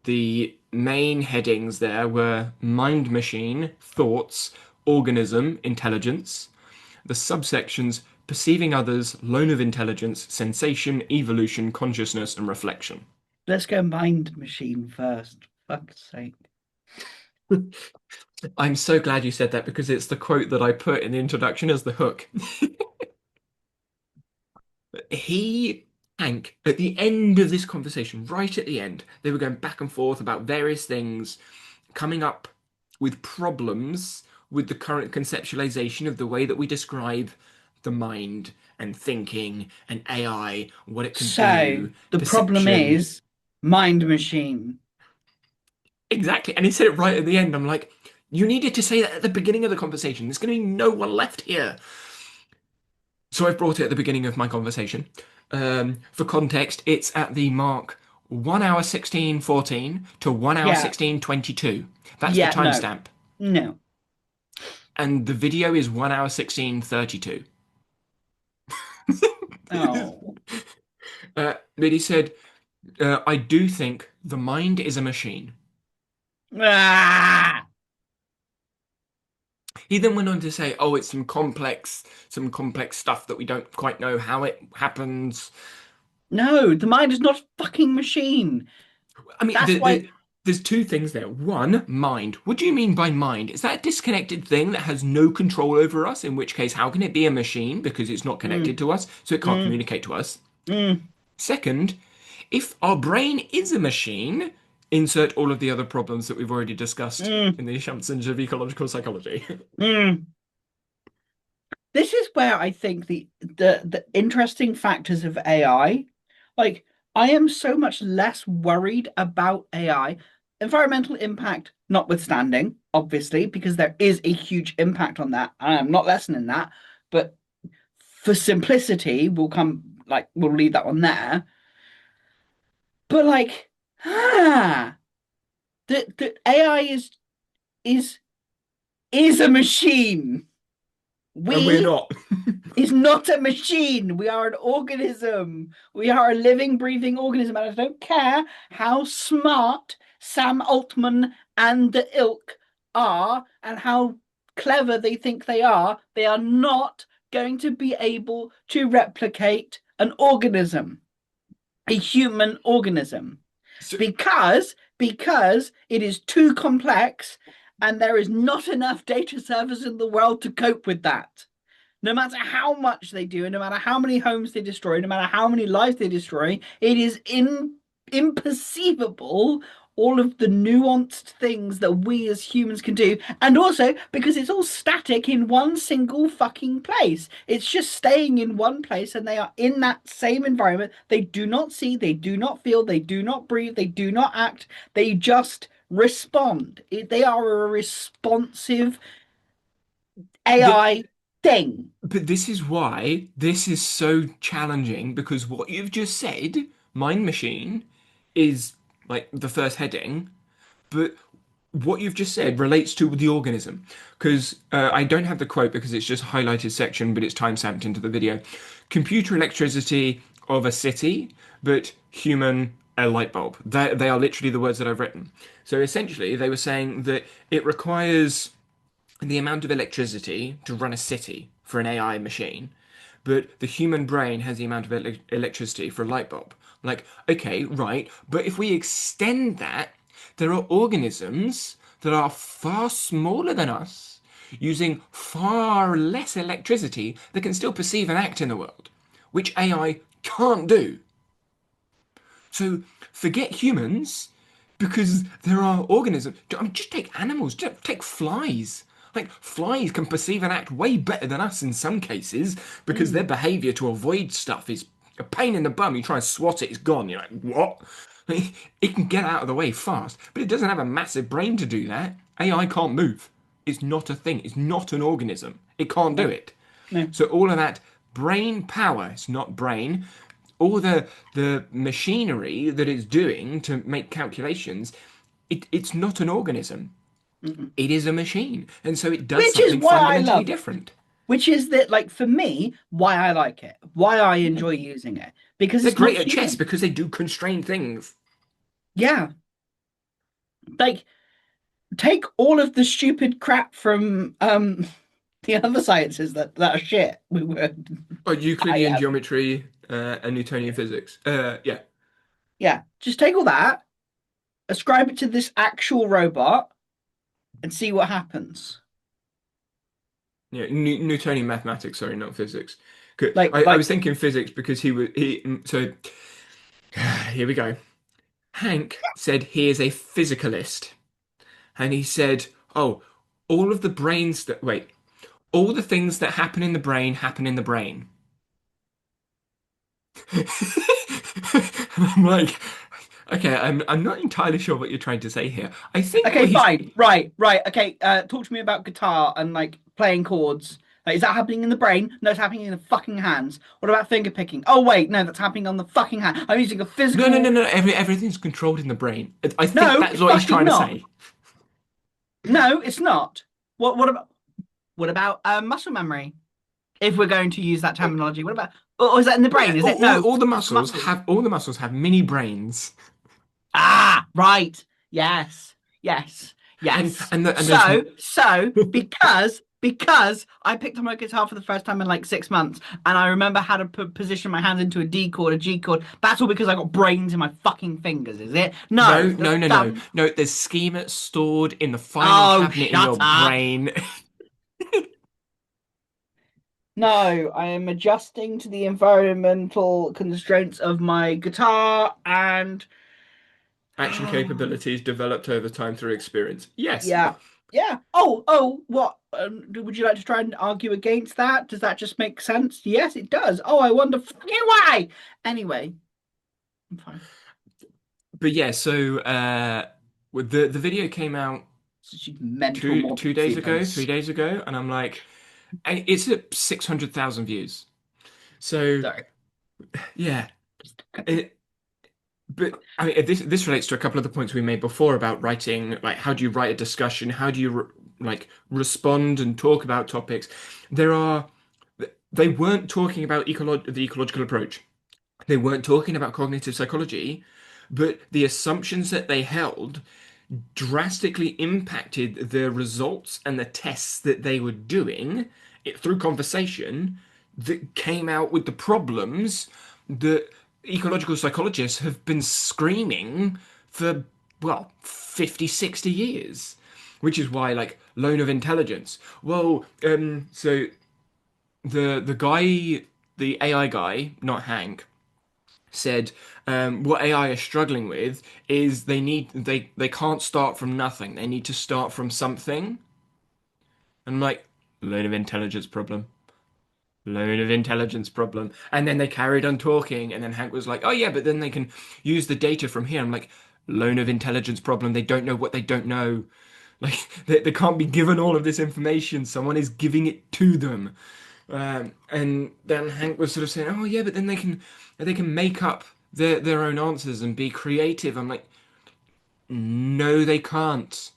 the main headings there were mind machine, thoughts, organism, intelligence. The subsections perceiving others, loan of intelligence, sensation, evolution, consciousness, and reflection. Let's go mind machine first. Fuck's sake. I'm so glad you said that because it's the quote that I put in the introduction as the hook. He, Hank, at the end of this conversation, right at the end, they were going back and forth about various things, coming up with problems with the current conceptualization of the way that we describe the mind and thinking and AI, what it can So do, the problem perception. is mind machine. Exactly. And he said it right at the end. I'm like, you needed to say that at the beginning of the conversation. There's going to be no one left here. So I've brought it at the beginning of my conversation. For context, it's at the mark 1 hour 16:14 to 1 hour Yeah. 16:22. That's the Yeah. No. timestamp. No. And the video is 1 hour 16:32. Oh. But he said, I do think the mind is a machine. Ah! He then went on to say, oh, it's some complex stuff that we don't quite know how it happens. No, the mind is not a fucking machine. I mean, That's why. there's two things there. One, mind. What do you mean by mind? Is that a disconnected thing that has no control over us? In which case, how can it be a machine? Because it's not connected Mm, to us, so it can't mm, communicate to us. mm, Second, if our brain is a machine, insert all of the other problems that we've already discussed mm, in the assumptions of ecological psychology. mm. This is where I think the interesting factors of AI, like I am so much less worried about AI, environmental impact notwithstanding, obviously, because there is a huge impact on that. And I'm not lessening that, but for simplicity, we'll leave that one there. But like, ah, the AI is is a machine. And we're We not. is not a machine. We are an organism. We are a living, breathing organism. And I don't care how smart Sam Altman and the ilk are and how clever they think they are not going to be able to replicate an organism, a human organism, So, because it is too complex and there is not enough data servers in the world to cope with that. No matter how much they do, and no matter how many homes they destroy, no matter how many lives they destroy, it is imperceivable all of the nuanced things that we as humans can do. And also because it's all static in one single fucking place. It's just staying in one place and they are in that same environment. They do not see, they do not feel, they do not breathe, they do not act, they just respond. They are a responsive the, AI thing. but this is why this is so challenging because what you've just said, mind machine, is like the first heading, but what you've just said relates to the organism. Because I don't have the quote because it's just a highlighted section, but it's time stamped into the video. Computer electricity of a city, but human a light bulb. They are literally the words that I've written. So essentially, they were saying that it requires the amount of electricity to run a city for an AI machine, but the human brain has the amount of electricity for a light bulb. Like, okay, right, but if we extend that, there are organisms that are far smaller than us, using far less electricity that can still perceive and act in the world, which AI can't do. So forget humans, because there are organisms. I mean, just take animals. Just take flies. Like flies can perceive and act way better than us in some cases because their Mm, behaviour to avoid stuff is a pain in the bum. You try and swat it, it's gone. You're like, what? It can get out of the way fast, but it doesn't have a massive brain to do that. AI can't move. It's not a thing. It's not an organism. It can't do No, it. no. So all of that brain power, it's not brain, all the machinery that it's doing to make calculations, it's not an organism. Mm-mm. It is a machine. And so it does Which is something why I fundamentally love it. different. Which is that, like, for me, why I like it, why I enjoy using it, because They're it's not great at chess human. because they do constrained things. Yeah, like take all of the stupid crap from the other sciences that are shit. We were, Oh, I Euclidean am. geometry and Newtonian physics. Yeah. Yeah, just take all that, ascribe it to this actual robot, and see what happens. Yeah, Newtonian mathematics, sorry, not physics. Good. Like, I was like, thinking physics because so here we go. Hank said he is a physicalist, and he said, "Oh, all of the brains that wait, all the things that happen in the brain happen in the brain." And I'm like, okay, I'm not entirely sure what you're trying to say here. I think okay, what he's fine, right, right, okay. Talk to me about guitar and like playing chords. Like, is that happening in the brain? No, it's happening in the fucking hands. What about finger picking? Oh wait, no, that's happening on the fucking hand. I'm using a no, no, no, physical. no. Everything's controlled in the brain. I think No, that's it's what he's fucking trying to not. say. No, it's not. What about muscle memory? If we're going to use that Oh, terminology, what about? Or is that in the yeah, brain? Is it? No, it's the muscles. all the muscles have mini brains, Ah, right. Yes. Yes. Yes. and there's So because I picked up my guitar for the first time in like 6 months, and I remember how to position my hand into a D chord, a G chord. That's all because I got brains in my fucking fingers, is it? No, no, that's no, no, no, dumb. no. There's schema stored in the filing Oh, cabinet in shut your up. brain. No, I am adjusting to the environmental constraints of my guitar and Action capabilities developed over time through experience. Yes. yeah. Yeah. Oh, what? Would you like to try and argue against that? Does that just make sense? Yes, it does. Oh, I wonder fucking why. Anyway, I'm fine. But yeah, so the video came out Such a mental two days ago, three multi-sequence. days ago, and I'm like, and it's at 600,000 views. So Sorry. yeah, it, but I mean, this relates to a couple of the points we made before about writing. Like, how do you write a discussion? How do you like respond and talk about topics? There are they weren't talking about the ecological approach. They weren't talking about cognitive psychology, but the assumptions that they held drastically impacted the results and the tests that they were doing through conversation that came out with the problems that ecological psychologists have been screaming for, well, 50, 60 years. Which is why, like, loan of intelligence. Well, so the guy, the AI guy, not Hank, said what AI is struggling with is they can't start from nothing. They need to start from something. And I'm like, load of intelligence problem. Load of intelligence problem. And then they carried on talking, and then Hank was like, oh yeah, but then they can use the data from here. I'm like, loan of intelligence problem. They don't know what they don't know. Like they can't be given all of this information. Someone is giving it to them. And then Hank was sort of saying, "Oh yeah, but then they can make up their own answers and be creative." I'm like, "No, they can't.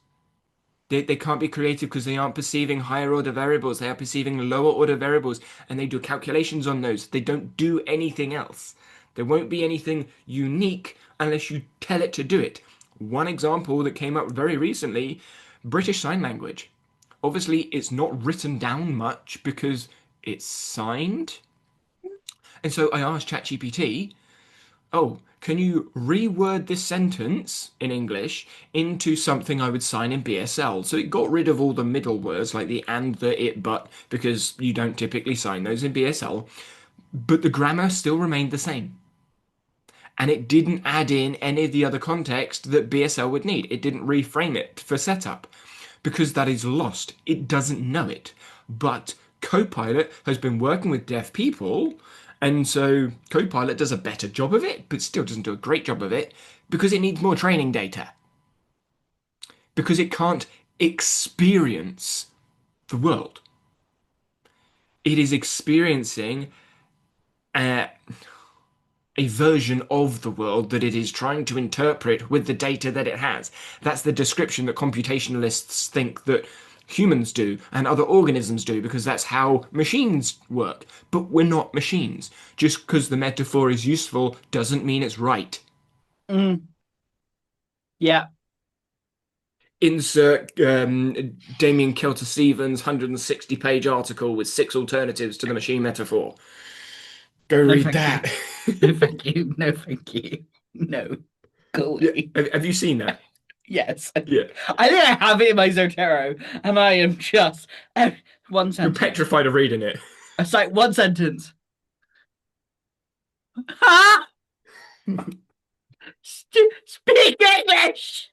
They can't be creative because they aren't perceiving higher order variables. They are perceiving lower order variables, and they do calculations on those. They don't do anything else. There won't be anything unique unless you tell it to do it." One example that came up very recently, British Sign Language. Obviously, it's not written down much because it's signed. And so I asked ChatGPT, oh, can you reword this sentence in English into something I would sign in BSL? So it got rid of all the middle words like the and, the, it, but, because you don't typically sign those in BSL. But the grammar still remained the same. And it didn't add in any of the other context that BSL would need. It didn't reframe it for setup because that is lost. It doesn't know it. But Copilot has been working with deaf people, and so Copilot does a better job of it, but still doesn't do a great job of it because it needs more training data. Because it can't experience the world. It is experiencing a, a version of the world that it is trying to interpret with the data that it has. That's the description that computationalists think that humans do and other organisms do because that's how machines work. But we're not machines. Just because the metaphor is useful doesn't mean it's right. Mm, yeah, Insert Damien Kelter Stevens' 160-page article with six alternatives to the machine metaphor. Go no, read thank you. that. No, thank you. No, thank you. No, go Yeah, away. have you seen that? Yes, Yeah, I think I have it in my Zotero, and I am just one you're sentence. petrified of reading it. It's like one sentence. Ha! Speak English.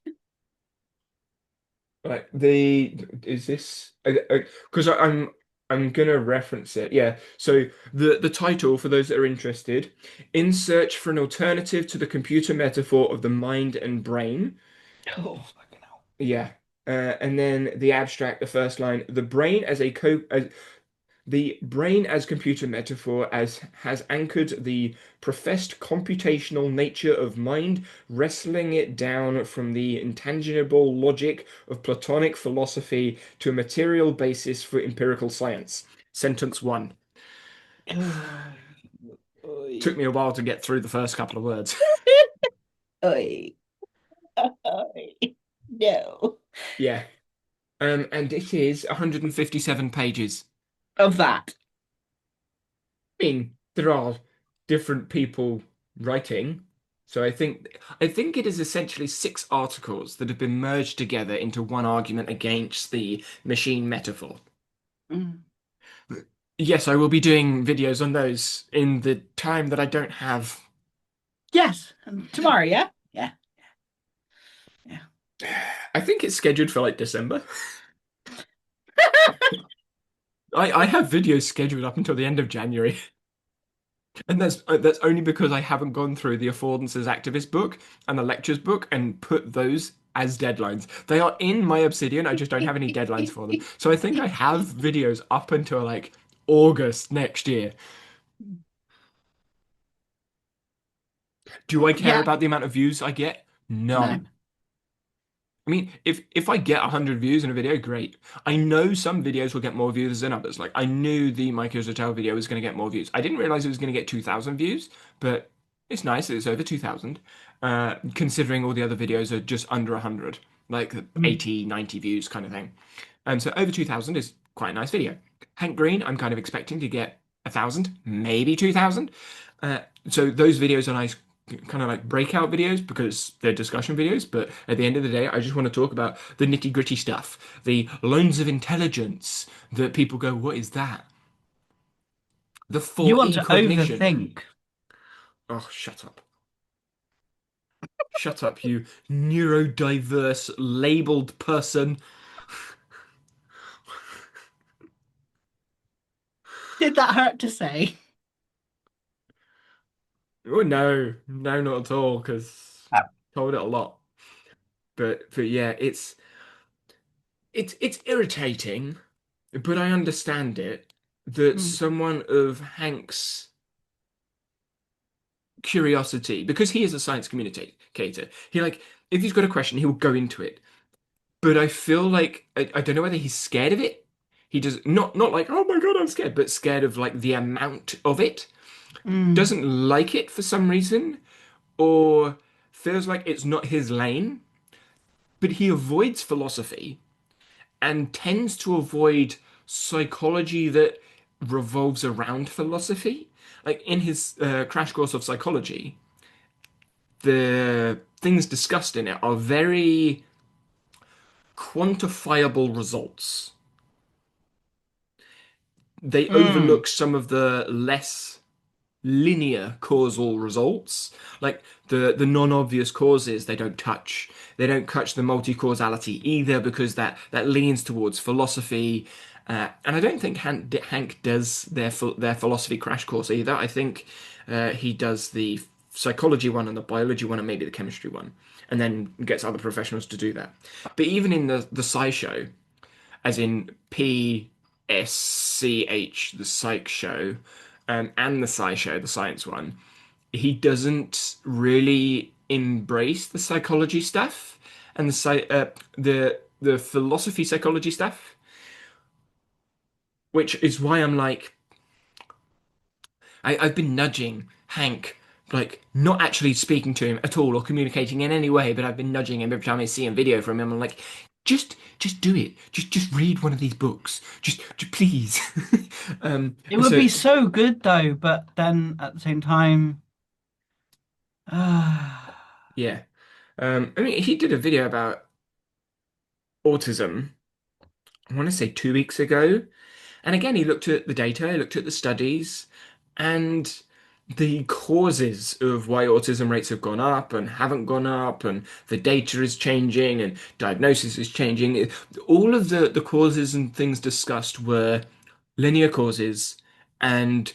Right, the is this because I'm gonna reference it. Yeah. So the title for those that are interested, in search for an alternative to the computer metaphor of the mind and brain. Oh, fucking hell. Yeah. And then the abstract, the first line, the brain as computer metaphor as has anchored the professed computational nature of mind, wrestling it down from the intangible logic of Platonic philosophy to a material basis for empirical science. Sentence one. Took Oi. me a while to get through the first couple of words. Oi. Oi. No. Yeah. And it is 157 pages. Of that. I mean, there are different people writing. So I think it is essentially six articles that have been merged together into one argument against the machine metaphor. Mm. Yes, I will be doing videos on those in the time that I don't have. Yes. And tomorrow, yeah? Yeah. Yeah. I think it's scheduled for like December. I have videos scheduled up until the end of January. And that's only because I haven't gone through the Affordances Activist book and the lectures book and put those as deadlines. They are in my Obsidian, I just don't have any deadlines for them. So I think I have videos up until like August next year. Do I care Yeah. about the amount of views I get? No. None. I mean, if I get 100 views in a video, great. I know some videos will get more views than others. Like I knew the Micro's Hotel video was going to get more views. I didn't realize it was going to get 2,000 views, but it's nice that it's over 2,000. Considering all the other videos are just under 100, like Mm. 80, 90 views kind of thing. So over 2,000 is quite a nice video. Hank Green, I'm kind of expecting to get 1,000, maybe 2,000. So those videos are nice, kind of like breakout videos because they're discussion videos. But at the end of the day, I just want to talk about the nitty gritty stuff, the loans of intelligence that people go, what is that? The You want 4E to cognition. overthink. Oh, shut up. Shut up, you neurodiverse labeled person. Did that hurt to say? Oh, no, no, not at all, because Oh. told it a lot. But yeah, it's irritating, but I understand it that Mm. someone of Hank's curiosity, because he is a science communicator, he like if he's got a question, he will go into it. But I feel like I don't know whether he's scared of it. He does not like, oh my God, I'm scared, but scared of like the amount of it. Mm. Doesn't like it for some reason, or feels like it's not his lane, but he avoids philosophy and tends to avoid psychology that revolves around philosophy. Like in his crash course of psychology, the things discussed in it are very quantifiable results. They Mm. overlook some of the less linear causal results, like the non-obvious causes. They don't touch the multi-causality either because that leans towards philosophy. And I don't think Hank does their philosophy crash course either. I think he does the psychology one and the biology one and maybe the chemistry one, and then gets other professionals to do that. But even in the sci show, as in PSCH, the psych show, and the sci show, the science one, he doesn't really embrace the psychology stuff and the philosophy psychology stuff, which is why I'm like, I've been nudging Hank, like not actually speaking to him at all or communicating in any way, but I've been nudging him every time I see a video from him. I'm like, just do it. Just read one of these books. Just please. It And would so be so good though, but then at the same time, yeah. I mean, he did a video about autism, I want to say 2 weeks ago. And again, he looked at the data, he looked at the studies, and the causes of why autism rates have gone up and haven't gone up, and the data is changing and diagnosis is changing. All of the causes and things discussed were linear causes and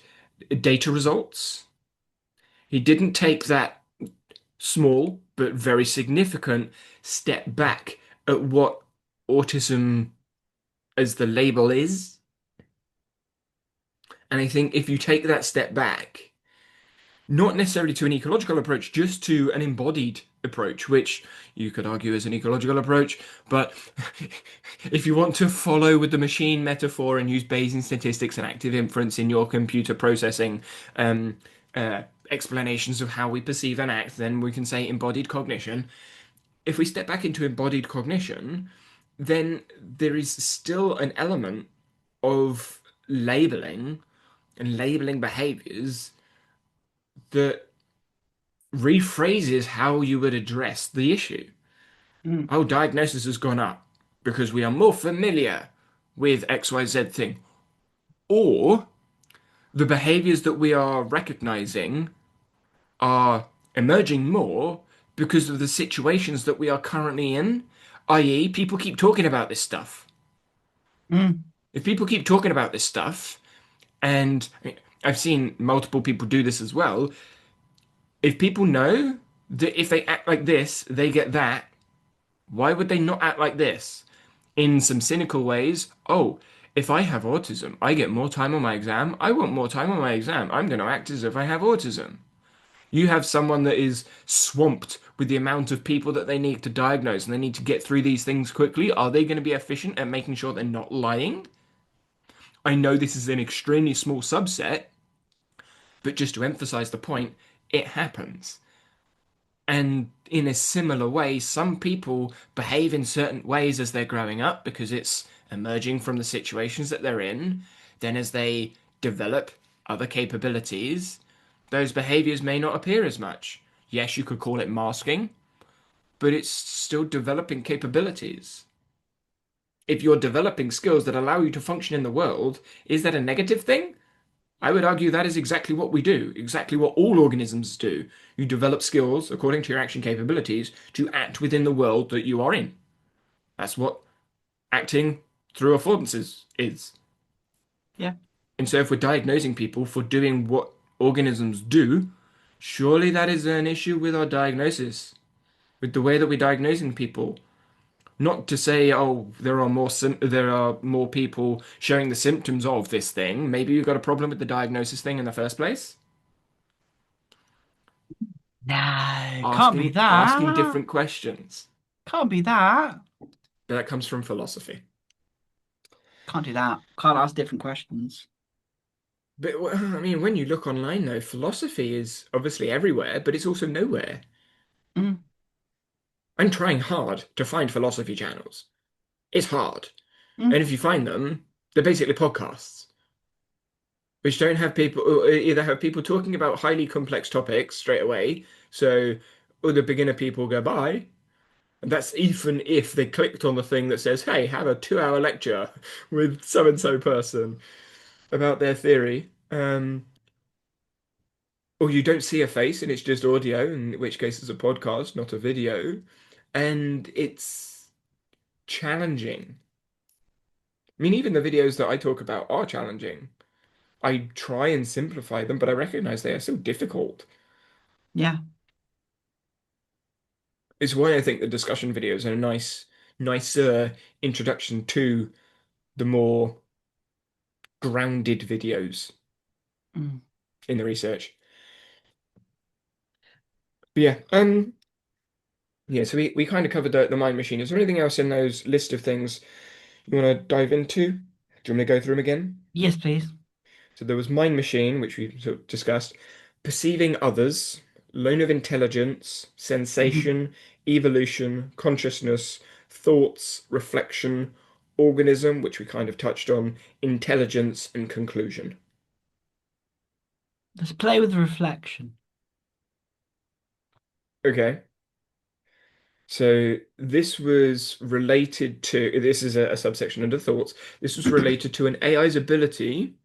data results. He didn't take that small but very significant step back at what autism as the label is. And I think if you take that step back, not necessarily to an ecological approach, just to an embodied approach, which you could argue is an ecological approach. But if you want to follow with the machine metaphor and use Bayesian statistics and active inference in your computer processing um, explanations of how we perceive and act, then we can say embodied cognition. If we step back into embodied cognition, then there is still an element of labeling and labeling behaviors that rephrases how you would address the issue. mm, Oh, diagnosis has gone up because we are more familiar with XYZ thing. Or the behaviors that we are recognizing are emerging more because of the situations that we are currently in, i.e., people keep talking about this stuff. mm, If people keep talking about this stuff, and I've seen multiple people do this as well, if people know that if they act like this, they get that, why would they not act like this? In some cynical ways, oh, if I have autism, I get more time on my exam. I want more time on my exam. I'm going to act as if I have autism. You have someone that is swamped with the amount of people that they need to diagnose and they need to get through these things quickly. Are they going to be efficient at making sure they're not lying? I know this is an extremely small subset, but just to emphasize the point, it happens. And in a similar way, some people behave in certain ways as they're growing up because it's emerging from the situations that they're in. Then, as they develop other capabilities, those behaviors may not appear as much. Yes, you could call it masking, but it's still developing capabilities. If you're developing skills that allow you to function in the world, is that a negative thing? I would argue that is exactly what we do, exactly what all organisms do. You develop skills according to your action capabilities to act within the world that you are in. That's what acting through affordances is. yeah, And so if we're diagnosing people for doing what organisms do, surely that is an issue with our diagnosis, with the way that we're diagnosing people. Not to say, oh, there are more people showing the symptoms of this thing. Maybe you've got a problem with the diagnosis thing in the first place. no, can't be Asking that. different questions. Can't be that. That comes from philosophy. Can't do that. Can't ask different questions. But I mean, when you look online, though, philosophy is obviously everywhere, but it's also nowhere. Mm, I'm trying hard to find philosophy channels. It's hard. And mm, if you find them, they're basically podcasts, which don't have people, or either have people talking about highly complex topics straight away. So other beginner people go by. And that's even if they clicked on the thing that says, hey, have a 2 hour lecture with so and so person about their theory. Or you don't see a face and it's just audio, in which case it's a podcast, not a video. And it's challenging. I mean, even the videos that I talk about are challenging. I try and simplify them, but I recognize they are so difficult. Yeah. It's why I think the discussion videos are a nicer introduction to the more grounded videos Mm. in the research. But yeah, yeah, so we kind of covered the mind machine. Is there anything else in those list of things you want to dive into? Do you want me to go through them again? Yes, please. So there was mind machine, which we sort of discussed, perceiving others, loan of intelligence, Mhm. sensation, evolution, consciousness, thoughts, reflection, organism, which we kind of touched on, intelligence, and conclusion. Let's play with reflection. Okay. So this was related to, this is a subsection under thoughts. This was related to an AI's ability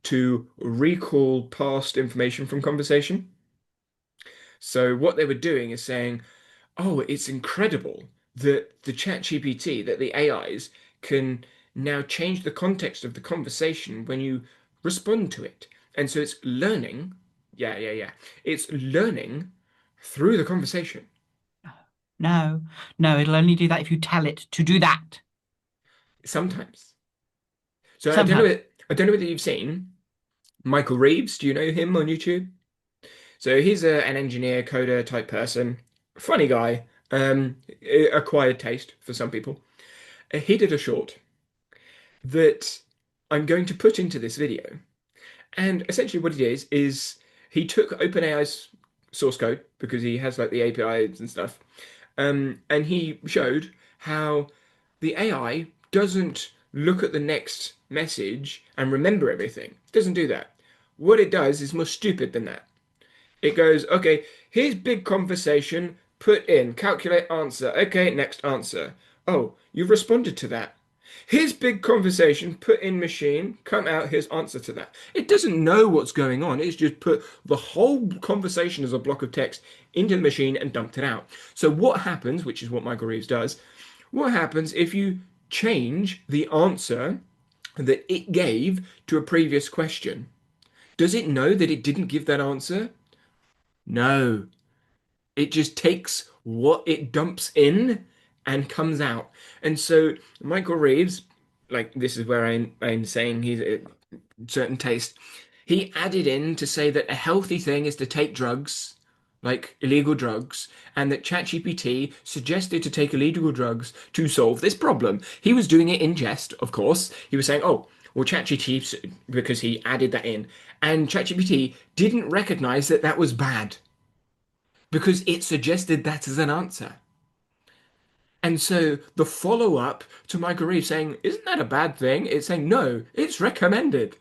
to recall past information from conversation. So what they were doing is saying, oh, it's incredible that the ChatGPT, that the AIs can now change the context of the conversation when you respond to it. And so it's learning, yeah. It's learning through the conversation No, no, it'll only do that if you tell it to do that. sometimes. So Sometimes. I don't know whether you've seen Michael Reeves. Do you know him on YouTube? So he's an engineer, coder type person, funny guy, acquired taste for some people. He did a short that I'm going to put into this video. And essentially what it is he took OpenAI's source code because he has like the APIs and stuff. And he showed how the AI doesn't look at the next message and remember everything. It doesn't do that. What it does is more stupid than that. It goes, okay, here's big conversation, put in, calculate answer. Okay, next answer. Oh, you've responded to that. Here's big conversation, put in machine, come out, here's answer to that. It doesn't know what's going on. It's just put the whole conversation as a block of text into the machine and dumped it out. So what happens, which is what Michael Reeves does, what happens if you change the answer that it gave to a previous question? Does it know that it didn't give that answer? No. It just takes what it dumps in and comes out. And so Michael Reeves, like this is where I'm saying he's a certain taste. He added in to say that a healthy thing is to take drugs, like illegal drugs, and that ChatGPT suggested to take illegal drugs to solve this problem. He was doing it in jest, of course. He was saying, "Oh, well, ChatGPT," because he added that in, and ChatGPT didn't recognize that that was bad because it suggested that as an answer. And so the follow up to Michael Reeves saying, "Isn't that a bad thing?" It's saying, "No, it's recommended."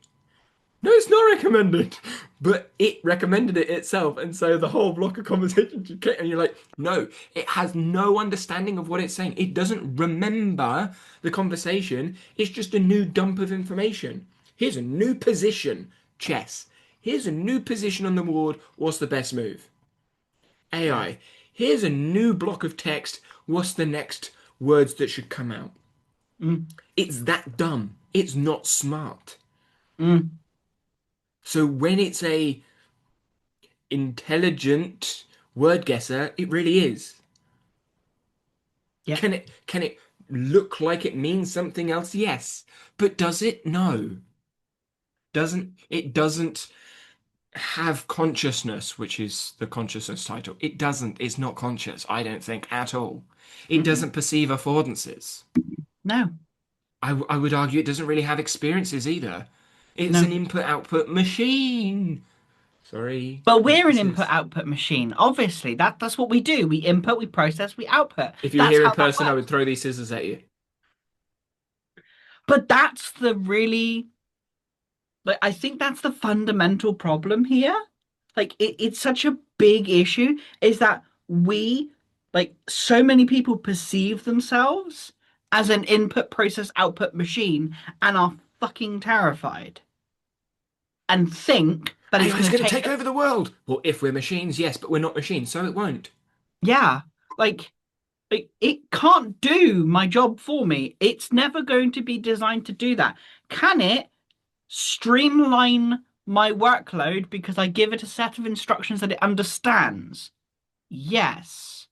No, it's not recommended, but it recommended it itself. And so the whole block of conversation, and you're like, no, it has no understanding of what it's saying. It doesn't remember the conversation. It's just a new dump of information. Here's a new position, chess. Here's a new position on the board. What's the best move? Yeah. AI. Here's a new block of text. What's the next words that should come out? Mm. It's that dumb. It's not smart. Mm. So when it's a intelligent word guesser, it really is. Yeah. Can it look like it means something else? Yes. But does it? No. Doesn't have consciousness, which is the consciousness title. It doesn't. It's not conscious, I don't think, at all. It Mm-mm. doesn't perceive affordances. No. I would argue it doesn't really have experiences either. It's No. an input-output machine. Sorry, But we're an emphasis. input-output machine. Obviously, that's what we do. We input, we process, we output. If you were That's here in how that person, I would works. throw these scissors at you. But that's the really, like, I think that's the fundamental problem here. Like, it's such a big issue is that we, like, so many people perceive themselves as an input, process, output machine and are fucking terrified and think that it's AI's going to going to take take over the world. Well, if we're machines, yes, but we're not machines, so it won't. yeah, like it can't do my job for me. It's never going to be designed to do that. Can it streamline my workload because I give it a set of instructions that it understands. Yes,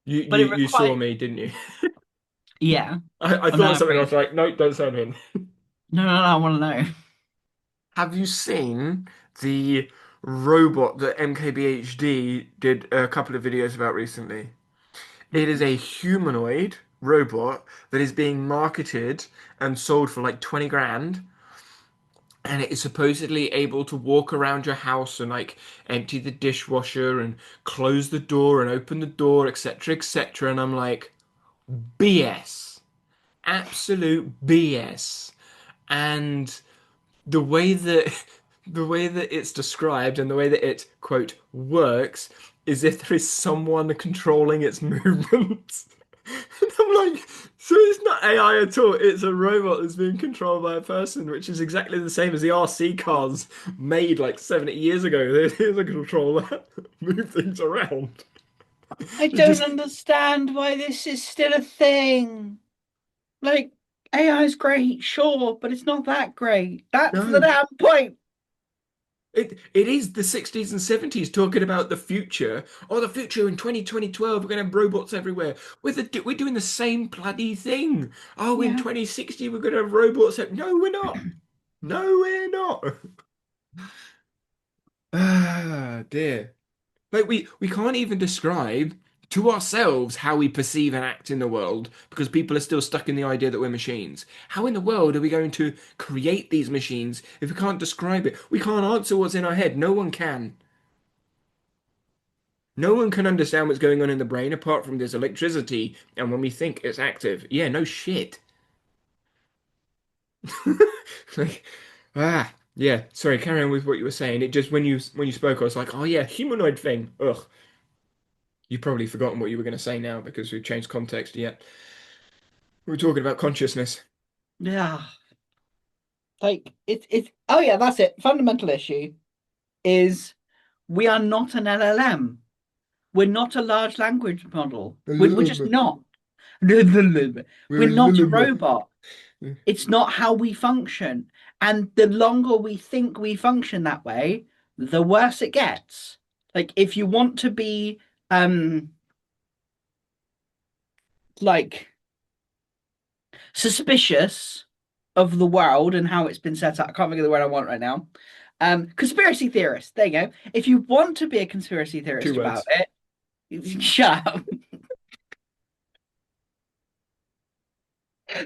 You but you it you saw requires, me, didn't you? yeah. I Oh thought of no, something. I wait. was like, no, don't send him. No, no, no, I want to know. Have you seen the robot that MKBHD did a couple of videos about recently? It is a humanoid robot that is being marketed and sold for like 20 grand. And it is supposedly able to walk around your house and like empty the dishwasher and close the door and open the door, etc., etc. And I'm like, BS. Absolute BS. And the way that the way that it's described and the way that it quote works is if there is someone controlling its movements. And I'm like, so it's not AI at all. It's a robot that's being controlled by a person, which is exactly the same as the RC cars made like 70 years ago. There's a controller that move things around. I It don't just understand why this is still a thing. Like, AI is great, sure, but it's not that great. That's the no. damn point. It is the 60s and 70s talking about the future. Oh, the future in 2012, we're going to have robots everywhere. We're doing the same bloody thing. Oh, in Yeah. 2060, we're going to have robots. No, we're not. No, we're not. Ah, dear. Like we can't even describe to ourselves how we perceive and act in the world because people are still stuck in the idea that we're machines. How in the world are we going to create these machines if we can't describe it? We can't answer what's in our head. No one can. No one can understand what's going on in the brain apart from there's electricity, and when we think it's active. Yeah, no shit. Like, yeah. Sorry, carry on with what you were saying. It just when you spoke, I was like, oh yeah, humanoid thing. Ugh. You've probably forgotten what you were going to say now because we've changed context yet. We were talking about consciousness. Yeah. Like it's oh yeah, that's it. Fundamental issue is we are not an LLM. We're not a large language model. We're just not. We're not a robot. It's not how we function. And the longer we think we function that way, the worse it gets. Like if you want to be um like suspicious of the world and how it's been set up. I can't think of the word I want right now. Conspiracy theorist. There you go. If you want to be a conspiracy Two theorist about words. it, shut up.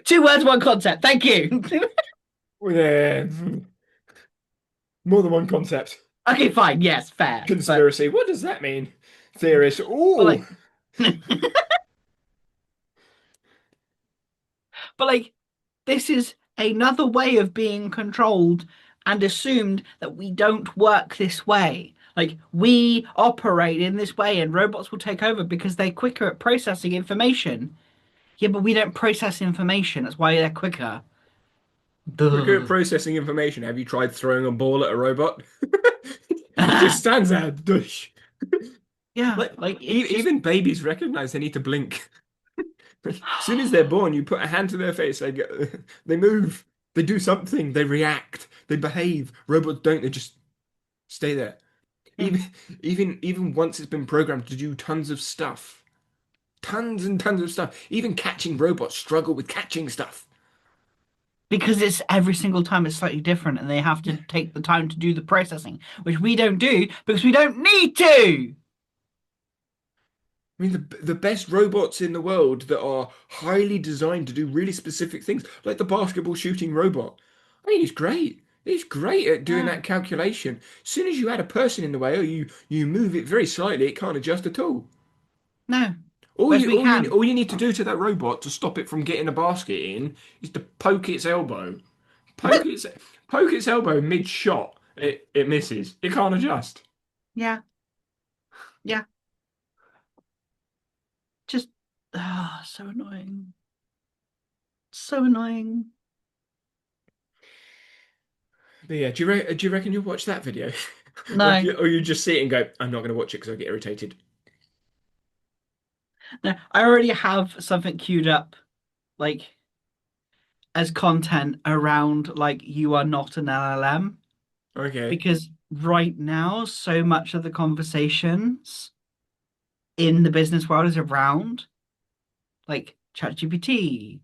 2 words, one concept. Thank you. Yeah, more than one concept. Okay, fine. Yes, fair. Conspiracy. What does that mean? Theorist. But Ooh. like, but like, this is another way of being controlled and assumed that we don't work this way. Like we operate in this way, and robots will take over because they're quicker at processing information. Yeah, but we don't process information. That's why they're quicker. Quicker at Duh. processing information. Have you tried throwing a ball at a robot? It just stands there. Dush. Yeah, Like like it's just even babies recognize they need to blink. As soon as they're born, you put a hand to their face, they go, they move, they do something, they react, they behave. Robots don't, they just stay there. yeah. Even even once it's been programmed to do tons of stuff. Tons and tons of stuff. Even catching robots struggle with catching stuff. Because it's every single time it's slightly different, and they have to Yeah. take the time to do the processing, which we don't do because we don't need to. I mean, the best robots in the world that are highly designed to do really specific things, like the basketball shooting robot. I mean, he's great. He's great at doing Yeah, that calculation. As soon as you add a person in the way or you move it very slightly, it can't adjust at all. no, whereas we can. All you need to do to that robot to stop it from getting a basket in is to poke its elbow. Poke its poke its elbow mid-shot. It misses. It can't adjust. Yeah, yeah, just so annoying, so annoying. But yeah, do you reckon you'll watch that video? No, Or you just see it and go, I'm not going to watch it because I get irritated. no, I already have something queued up. Like as content around like you are not an LLM Okay. because right now so much of the conversations in the business world is around like ChatGPT,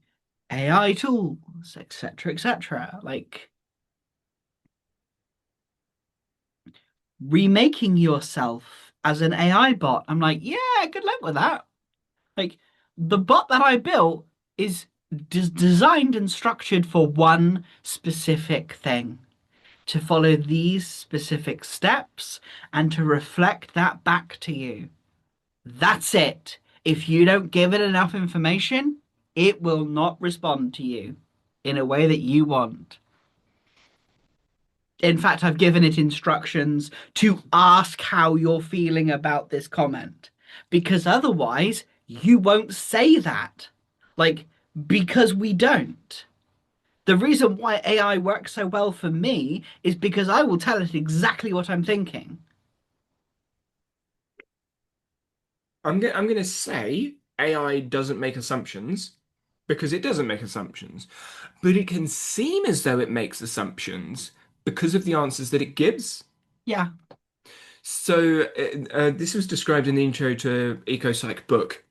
AI tools, etc., etc. Like remaking yourself as an AI bot. I'm like, yeah, good luck with that. Like the bot that I built is designed and structured for one specific thing, to follow these specific steps and to reflect that back to you. That's it. If you don't give it enough information, it will not respond to you in a way that you want. In fact, I've given it instructions to ask how you're feeling about this comment, because otherwise you won't say that. Like, because we don't. The reason why AI works so well for me is because I will tell it exactly what I'm thinking. I'm gonna say AI doesn't make assumptions because it doesn't make assumptions, but it can seem as though it makes assumptions because of the answers that it gives. Yeah. So this was described in the intro to EcoPsych book,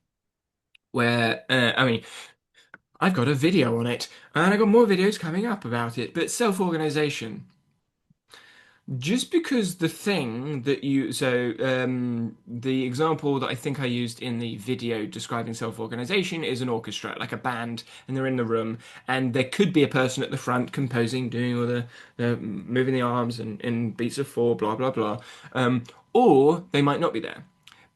where I mean, I've got a video on it, and I've got more videos coming up about it. But self-organization. Just because the thing that you, so the example that I think I used in the video describing self-organization is an orchestra, like a band, and they're in the room, and there could be a person at the front composing, doing all the moving the arms and in beats of four, blah blah blah, um, or they might not be there.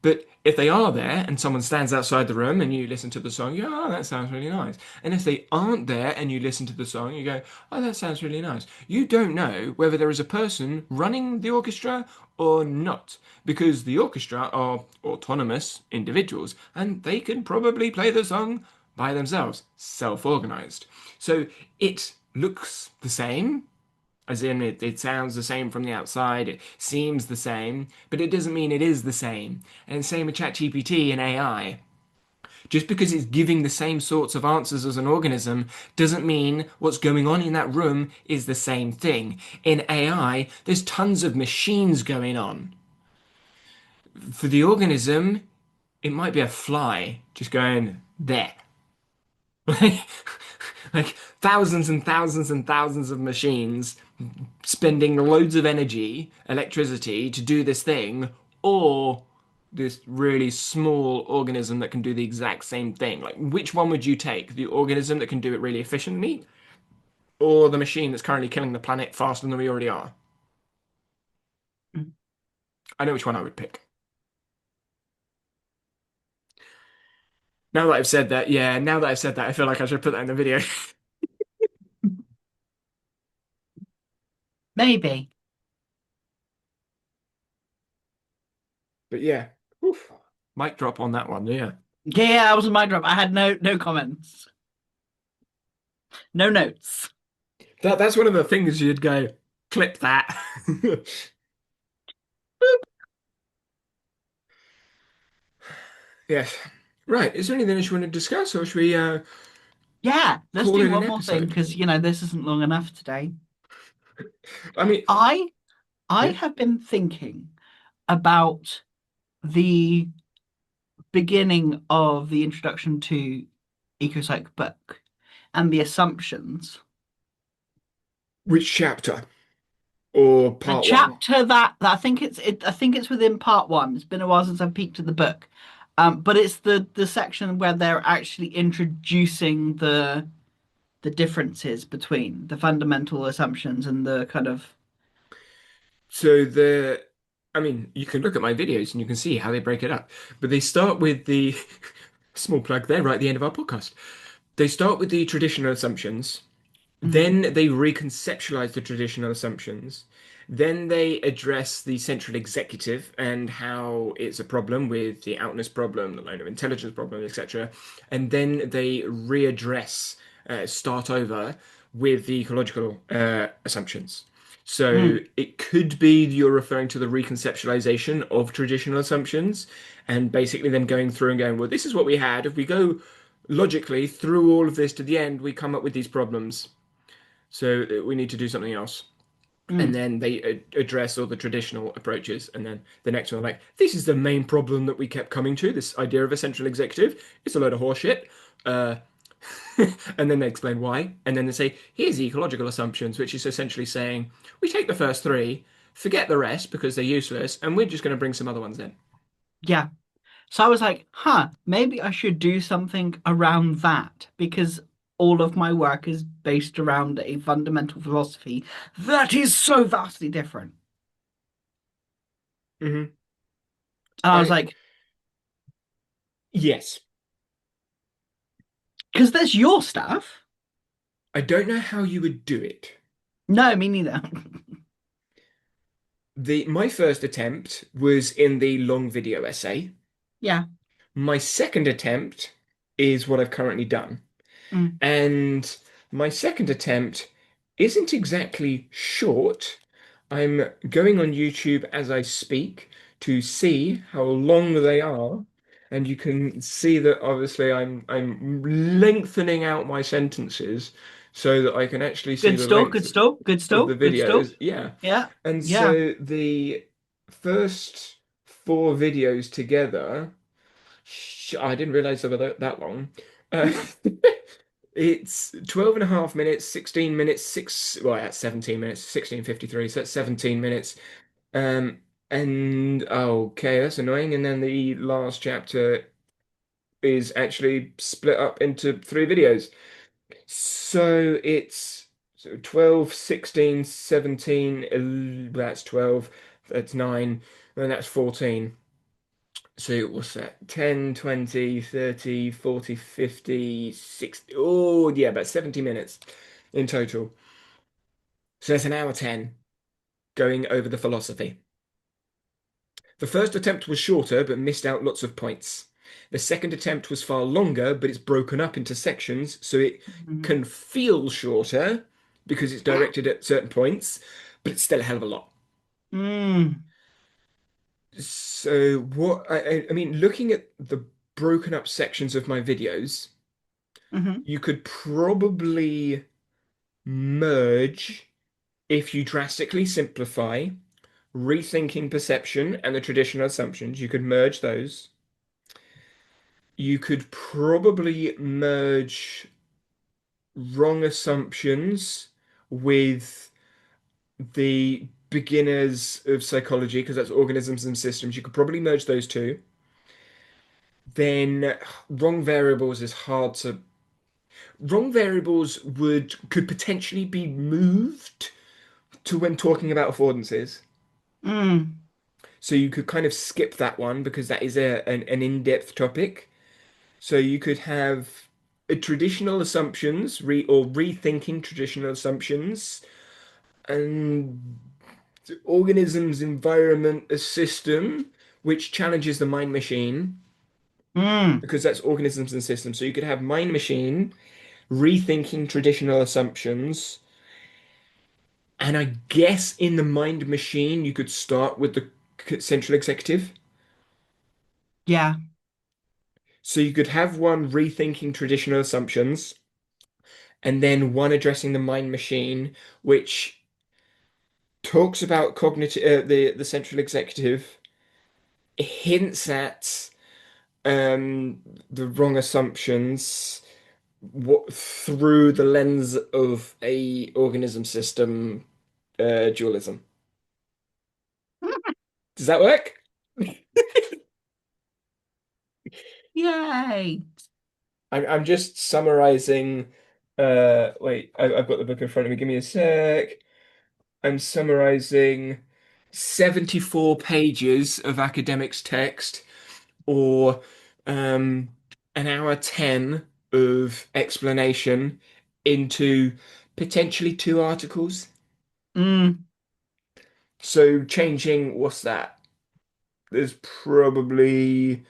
But if they are there and someone stands outside the room and you listen to the song, you go, oh, that sounds really nice. And if they aren't there and you listen to the song, you go, oh, that sounds really nice. You don't know whether there is a person running the orchestra or not, because the orchestra are autonomous individuals and they can probably play the song by themselves, self-organized. So it looks the same, as in, it sounds the same from the outside, it seems the same, but it doesn't mean it is the same. And same with ChatGPT and AI. Just because it's giving the same sorts of answers as an organism doesn't mean what's going on in that room is the same thing. In AI, there's tons of machines going on. For the organism, it might be a fly just going there. Like thousands and thousands and thousands of machines spending loads of energy, electricity to do this thing, or this really small organism that can do the exact same thing. Like, which one would you take? The organism that can do it really efficiently, or the machine that's currently killing the planet faster than we already are? I know which one I would pick. Now that I've said that, yeah, now that I've said that, I feel like I should put that in the video. Maybe. But yeah, oof, mic drop on that one, yeah. Yeah, that was my drop. I had no comments, no notes. That's one of the things you'd go, clip that. Yes. Right. Is there anything else you want to discuss, or should we Yeah, let's call do it an one more thing episode? because this isn't long enough today. I mean, I I yeah. have been thinking about the beginning of the introduction to EcoPsych book and the assumptions. Which chapter or The part one? chapter that I think it's within part one. It's been a while since I've peeked at the book. But it's the section where they're actually introducing the differences between the fundamental assumptions and the kind of So I mean, you can look at my videos and you can see how they break it up. But they start with the small plug there, right at the end of our podcast. They start with the traditional assumptions. mm, Then they reconceptualize the traditional assumptions. Then they address the central executive and how it's a problem with the outness problem, the loan of intelligence problem, etc. And then they readdress, start over with the ecological assumptions. So mm, it could be you're referring to the reconceptualization of traditional assumptions and basically them going through and going, well, this is what we had. If we go logically, through all of this to the end, we come up with these problems. So we need to do something else. And Mm. then they address all the traditional approaches. And then the next one, like, this is the main problem that we kept coming to, this idea of a central executive. It's a load of horseshit. Uh, and then they explain why. And then they say, here's ecological assumptions, which is essentially saying, we take the first three, forget the rest because they're useless, and we're just going to bring some other ones in. Yeah. So I was like, huh, maybe I should do something around that because all of my work is based around a fundamental philosophy that is so vastly different. Hmm. And I was I, like, yes. because there's your stuff. I don't know how you would do it. No, me neither. My first attempt was in the long video essay. Yeah. My second attempt is what I've currently done. Mm. And my second attempt isn't exactly short. I'm going on YouTube as I speak to see how long they are. And you can see that obviously I'm lengthening out my sentences so that I can actually see Good the still, length good still, good of the still, good still. videos. Yeah. Yeah. And Yeah. so the first four videos together, I didn't realize they were that long. Uh, it's 12 and a half minutes, 16 minutes, well, that's 17 minutes, 16:53, so that's 17 minutes. Um, and okay, that's annoying. And then the last chapter is actually split up into three videos. So it's 12, 16, 17, that's 12, that's 9, and that's 14. So what's that? 10, 20, 30, 40, 50, 60. Oh, yeah, about 70 minutes in total. So that's an hour 10 going over the philosophy. The first attempt was shorter, but missed out lots of points. The second attempt was far longer, but it's broken up into sections, so it Mhm. can feel shorter because it's directed at certain points, but it's still a hell of a lot. Mm. So I mean, looking at the broken up sections of my videos, Hmm. you could probably merge if you drastically simplify rethinking perception and the traditional assumptions. You could merge those. You could probably merge wrong assumptions with the beginners of psychology, because that's organisms and systems. You could probably merge those two. Then wrong variables is hard to. Wrong variables could potentially be moved to when talking about affordances. Mm. So you could kind of skip that one because that is an in-depth topic. So you could have traditional assumptions, or rethinking traditional assumptions, and organisms, environment, a system, which challenges the mind machine Mm. because that's organisms and systems. So you could have mind machine, rethinking traditional assumptions, and I guess in the mind machine you could start with the central executive. Yeah. So you could have one rethinking traditional assumptions, and then one addressing the mind machine, which talks about cognitive, the central executive, hints at the wrong assumptions, what through the lens of a organism system dualism. Does that work? Yay. I'm just summarizing. Wait, I've got the book in front of me. Give me a sec. I'm summarizing 74 pages of academics text, or um, an hour 10 of explanation into potentially two articles. Mm. So changing, what's that? There's probably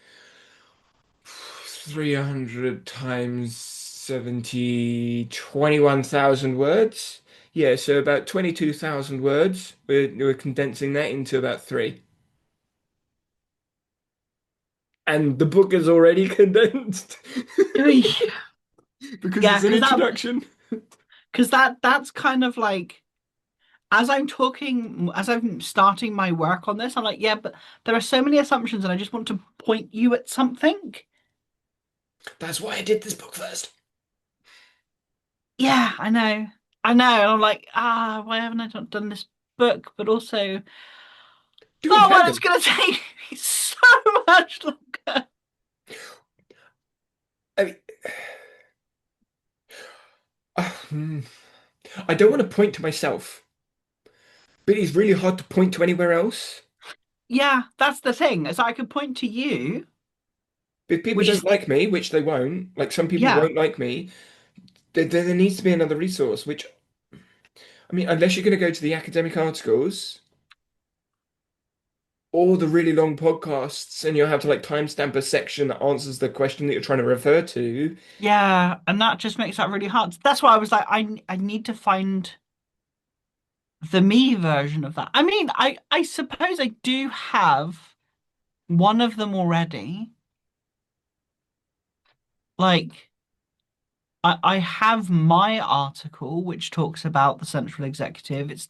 300 times 70, 21,000 words. Yeah, so about 22,000 words. We're condensing that into about three. and the book is already condensed because Yeah, it's an introduction. that's kind of like as I'm starting my work on this, I'm like, yeah, but there are so many assumptions, and I just want to point you at something. That's why I did this book first. Yeah, I know, and I'm like, why haven't I not done this book? But also, Do it in oh, well, it's tandem. gonna take me so much longer. I mean, hmm. I don't want to point to myself, but it's really hard to point to anywhere else. Yeah, that's the thing. Is I could point to you, If people which don't is like me, which they won't, like some people yeah, won't like me, there needs to be another resource, which, I mean, unless you're going to go to the academic articles or the really long podcasts and you'll have to like timestamp a section that answers the question that you're trying to refer to. yeah, and that just makes that really hard. That's why I was like, I need to find the me version of that. I mean, I suppose I do have one of them already. Like, I have my article which talks about the central executive. It's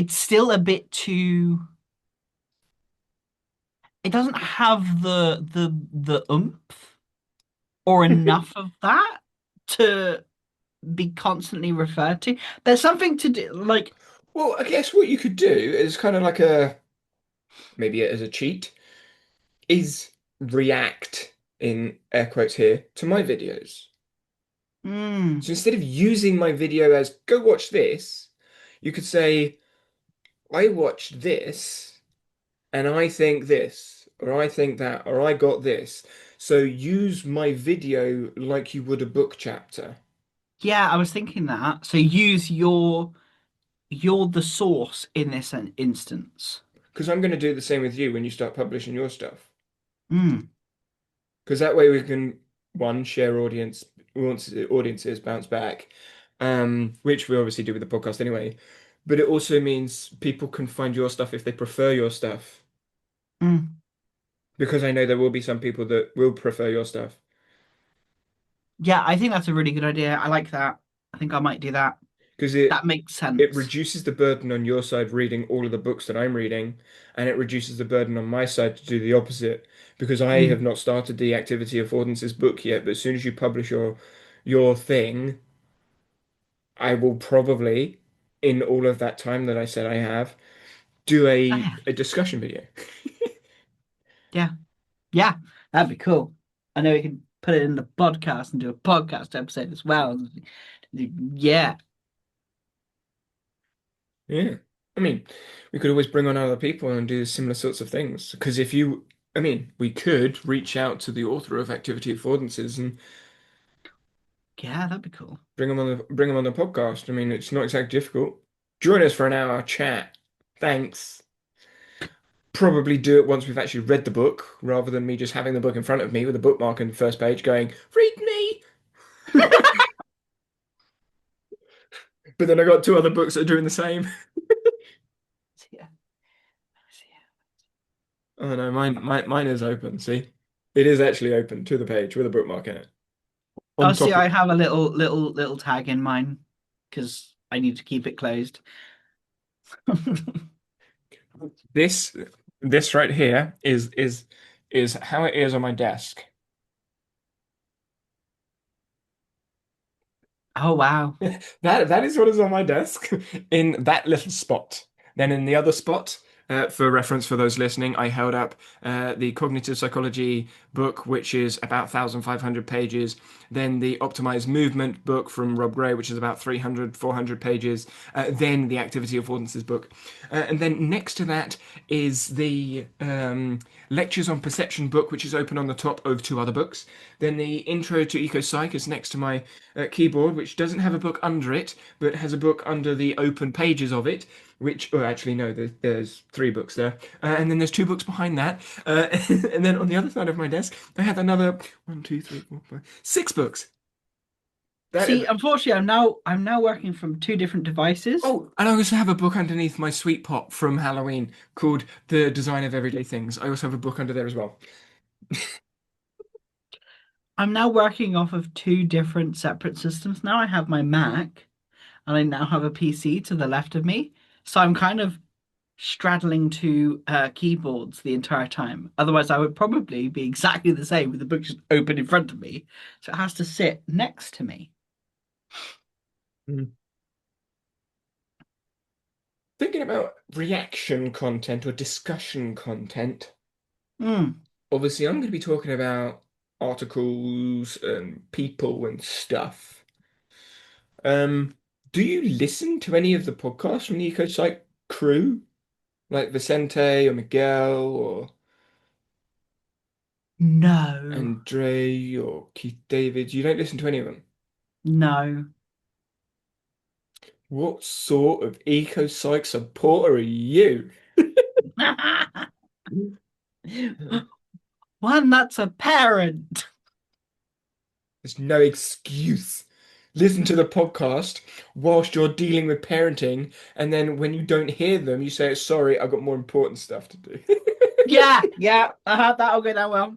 still a bit too, it doesn't have the oomph or enough of that to be constantly referred to. There's something to do, like, Well, I guess what you could do is kind of like maybe as a cheat, is react in air quotes here to my videos. mm, So instead of using my video as go watch this, you could say, I watched this and I think this, or I think that, or I got this. So use my video like you would a book chapter. yeah, I was thinking that. So you're the source in this instance. Because I'm going to do the same with you when you start publishing your stuff. Mm, Because that way we can, one, share audiences bounce back, which we obviously do with the podcast anyway. But it also means people can find your stuff if they prefer your stuff. mm. Because I know there will be some people that will prefer your stuff. Yeah, I think that's a really good idea. I like that. I think I might do that. Because That makes it sense. reduces the burden on your side reading all of the books that I'm reading, and it reduces the burden on my side to do the opposite. Because I have Mm. not started the activity affordances book yet, but as soon as you publish your thing, I will probably, in all of that time that I said I have, do Oh, yeah. a discussion video. Yeah. Yeah. That'd be cool. I know we can put it in the podcast and do a podcast episode as well. Yeah. Yeah. I mean, we could always bring on other people and do similar sorts of things. Because if you, I mean, we could reach out to the author of activity affordances and Yeah, that'd be cool. bring them on the podcast. I mean, it's not exactly difficult. Join us for an hour chat. Thanks. Probably do it once we've actually read the book, rather than me just having the book in front of me with a bookmark on the first page going, read me. But then I got two other books that are doing the same. Yeah. Oh no, mine is open. See, it is actually open to the page with a bookmark in it. Oh, On see, top of I have a little tag in mine because I need to keep it closed. this, this right here is how it is on my desk. Oh wow. That is what is on my desk in that little spot. Then in the other spot, for reference for those listening, I held up the cognitive psychology book, which is about 1,500 pages. Then the optimized movement book from Rob Gray, which is about 300, 400 pages. Then the activity affordances book. And then next to that is the lectures on perception book, which is open on the top of two other books. Then the intro to eco psych is next to my keyboard, which doesn't have a book under it, but has a book under the open pages of it. Which, oh, actually, no, there's three books there, and then there's two books behind that, and then on the other side of my desk, I have another one, two, three, four, five, six books. See, That unfortunately, I'm now working from two different devices. Oh, and I also have a book underneath my sweet pot from Halloween called The Design of Everyday Things. I also have a book under there as well. I'm now working off of two different separate systems. Now I have my Mac and I now have a PC to the left of me. So I'm kind of straddling two keyboards the entire time. Otherwise, I would probably be exactly the same with the book just open in front of me. So it has to sit next to me. Mm. Thinking about reaction content or discussion content, Mm, obviously I'm going to be talking about articles and people and stuff. Um, do you listen to any of the podcasts from the EcoSite crew, like Vicente or Miguel or no, Andre or Keith David? You don't listen to any of them. no. What sort of EcoSite supporter are you? One that's a parent. There's no excuse. Listen to the podcast whilst you're dealing with parenting, and then when you don't hear them, you say, "Sorry, I've got more important stuff to do." Yeah, yeah. That'll go down well.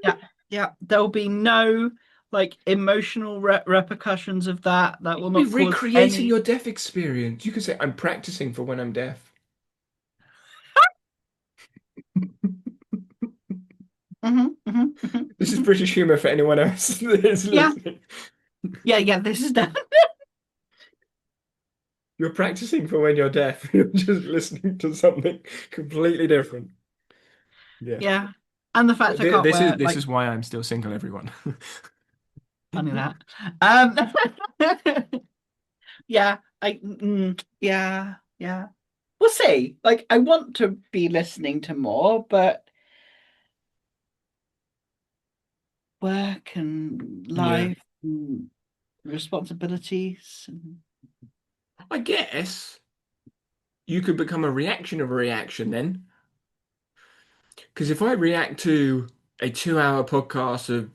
Yeah, yeah. There'll be no like emotional repercussions of that. That will Be not cause recreating any. your deaf experience. You could say, "I'm practicing for when I'm deaf." This is British humor for anyone else that is Yeah, listening. yeah, yeah. This is done. You're practicing for when you're deaf. You're just listening to something completely different. Yeah. Yeah, and the fact I can't This is wear this like is why I'm still single, everyone. funny that. Um, yeah, yeah, yeah. We'll see. Like, I want to be listening to more, but work and Yeah. life and responsibilities. And... I guess you could become a reaction of a reaction then. Because if I react to a 2 hour podcast of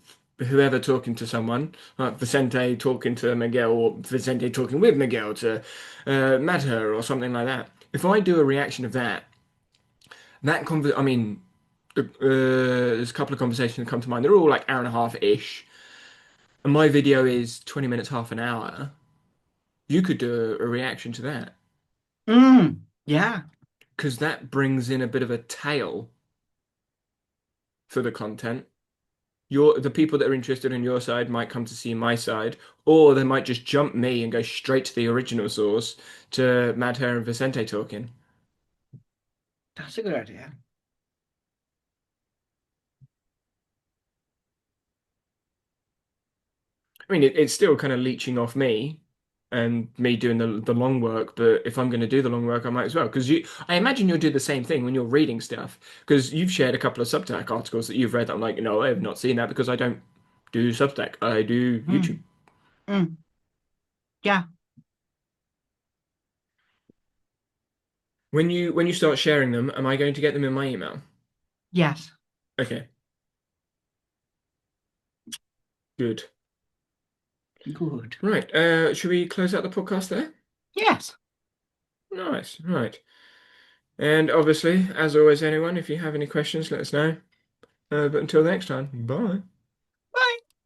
whoever talking to someone, like Vicente talking to Miguel or Vicente talking with Miguel to Matter or something like that, if I do a reaction of that, I mean, there's a couple of conversations that come to mind. They're all like hour and a half ish. And my video is 20 minutes, half an hour. You could do a reaction to that Yeah, because that brings in a bit of a tail for the content. The people that are interested in your side might come to see my side, or they might just jump me and go straight to the original source to Mad Hair and Vicente talking. that's a good idea. I mean, it's still kind of leeching off me and me doing the long work, but if I'm going to do the long work, I might as well. Because I imagine you'll do the same thing when you're reading stuff, because you've shared a couple of Substack articles that you've read that I'm like, no, I have not seen that because I don't do Substack. I do YouTube. Mm, mm, yeah, When you start sharing them, am I going to get them in my email? yes, Okay, good. good. Right. Should we close out the podcast there? Yes. Nice. Right. And obviously, as always, anyone, if you have any questions, let us know. But until next time, bye.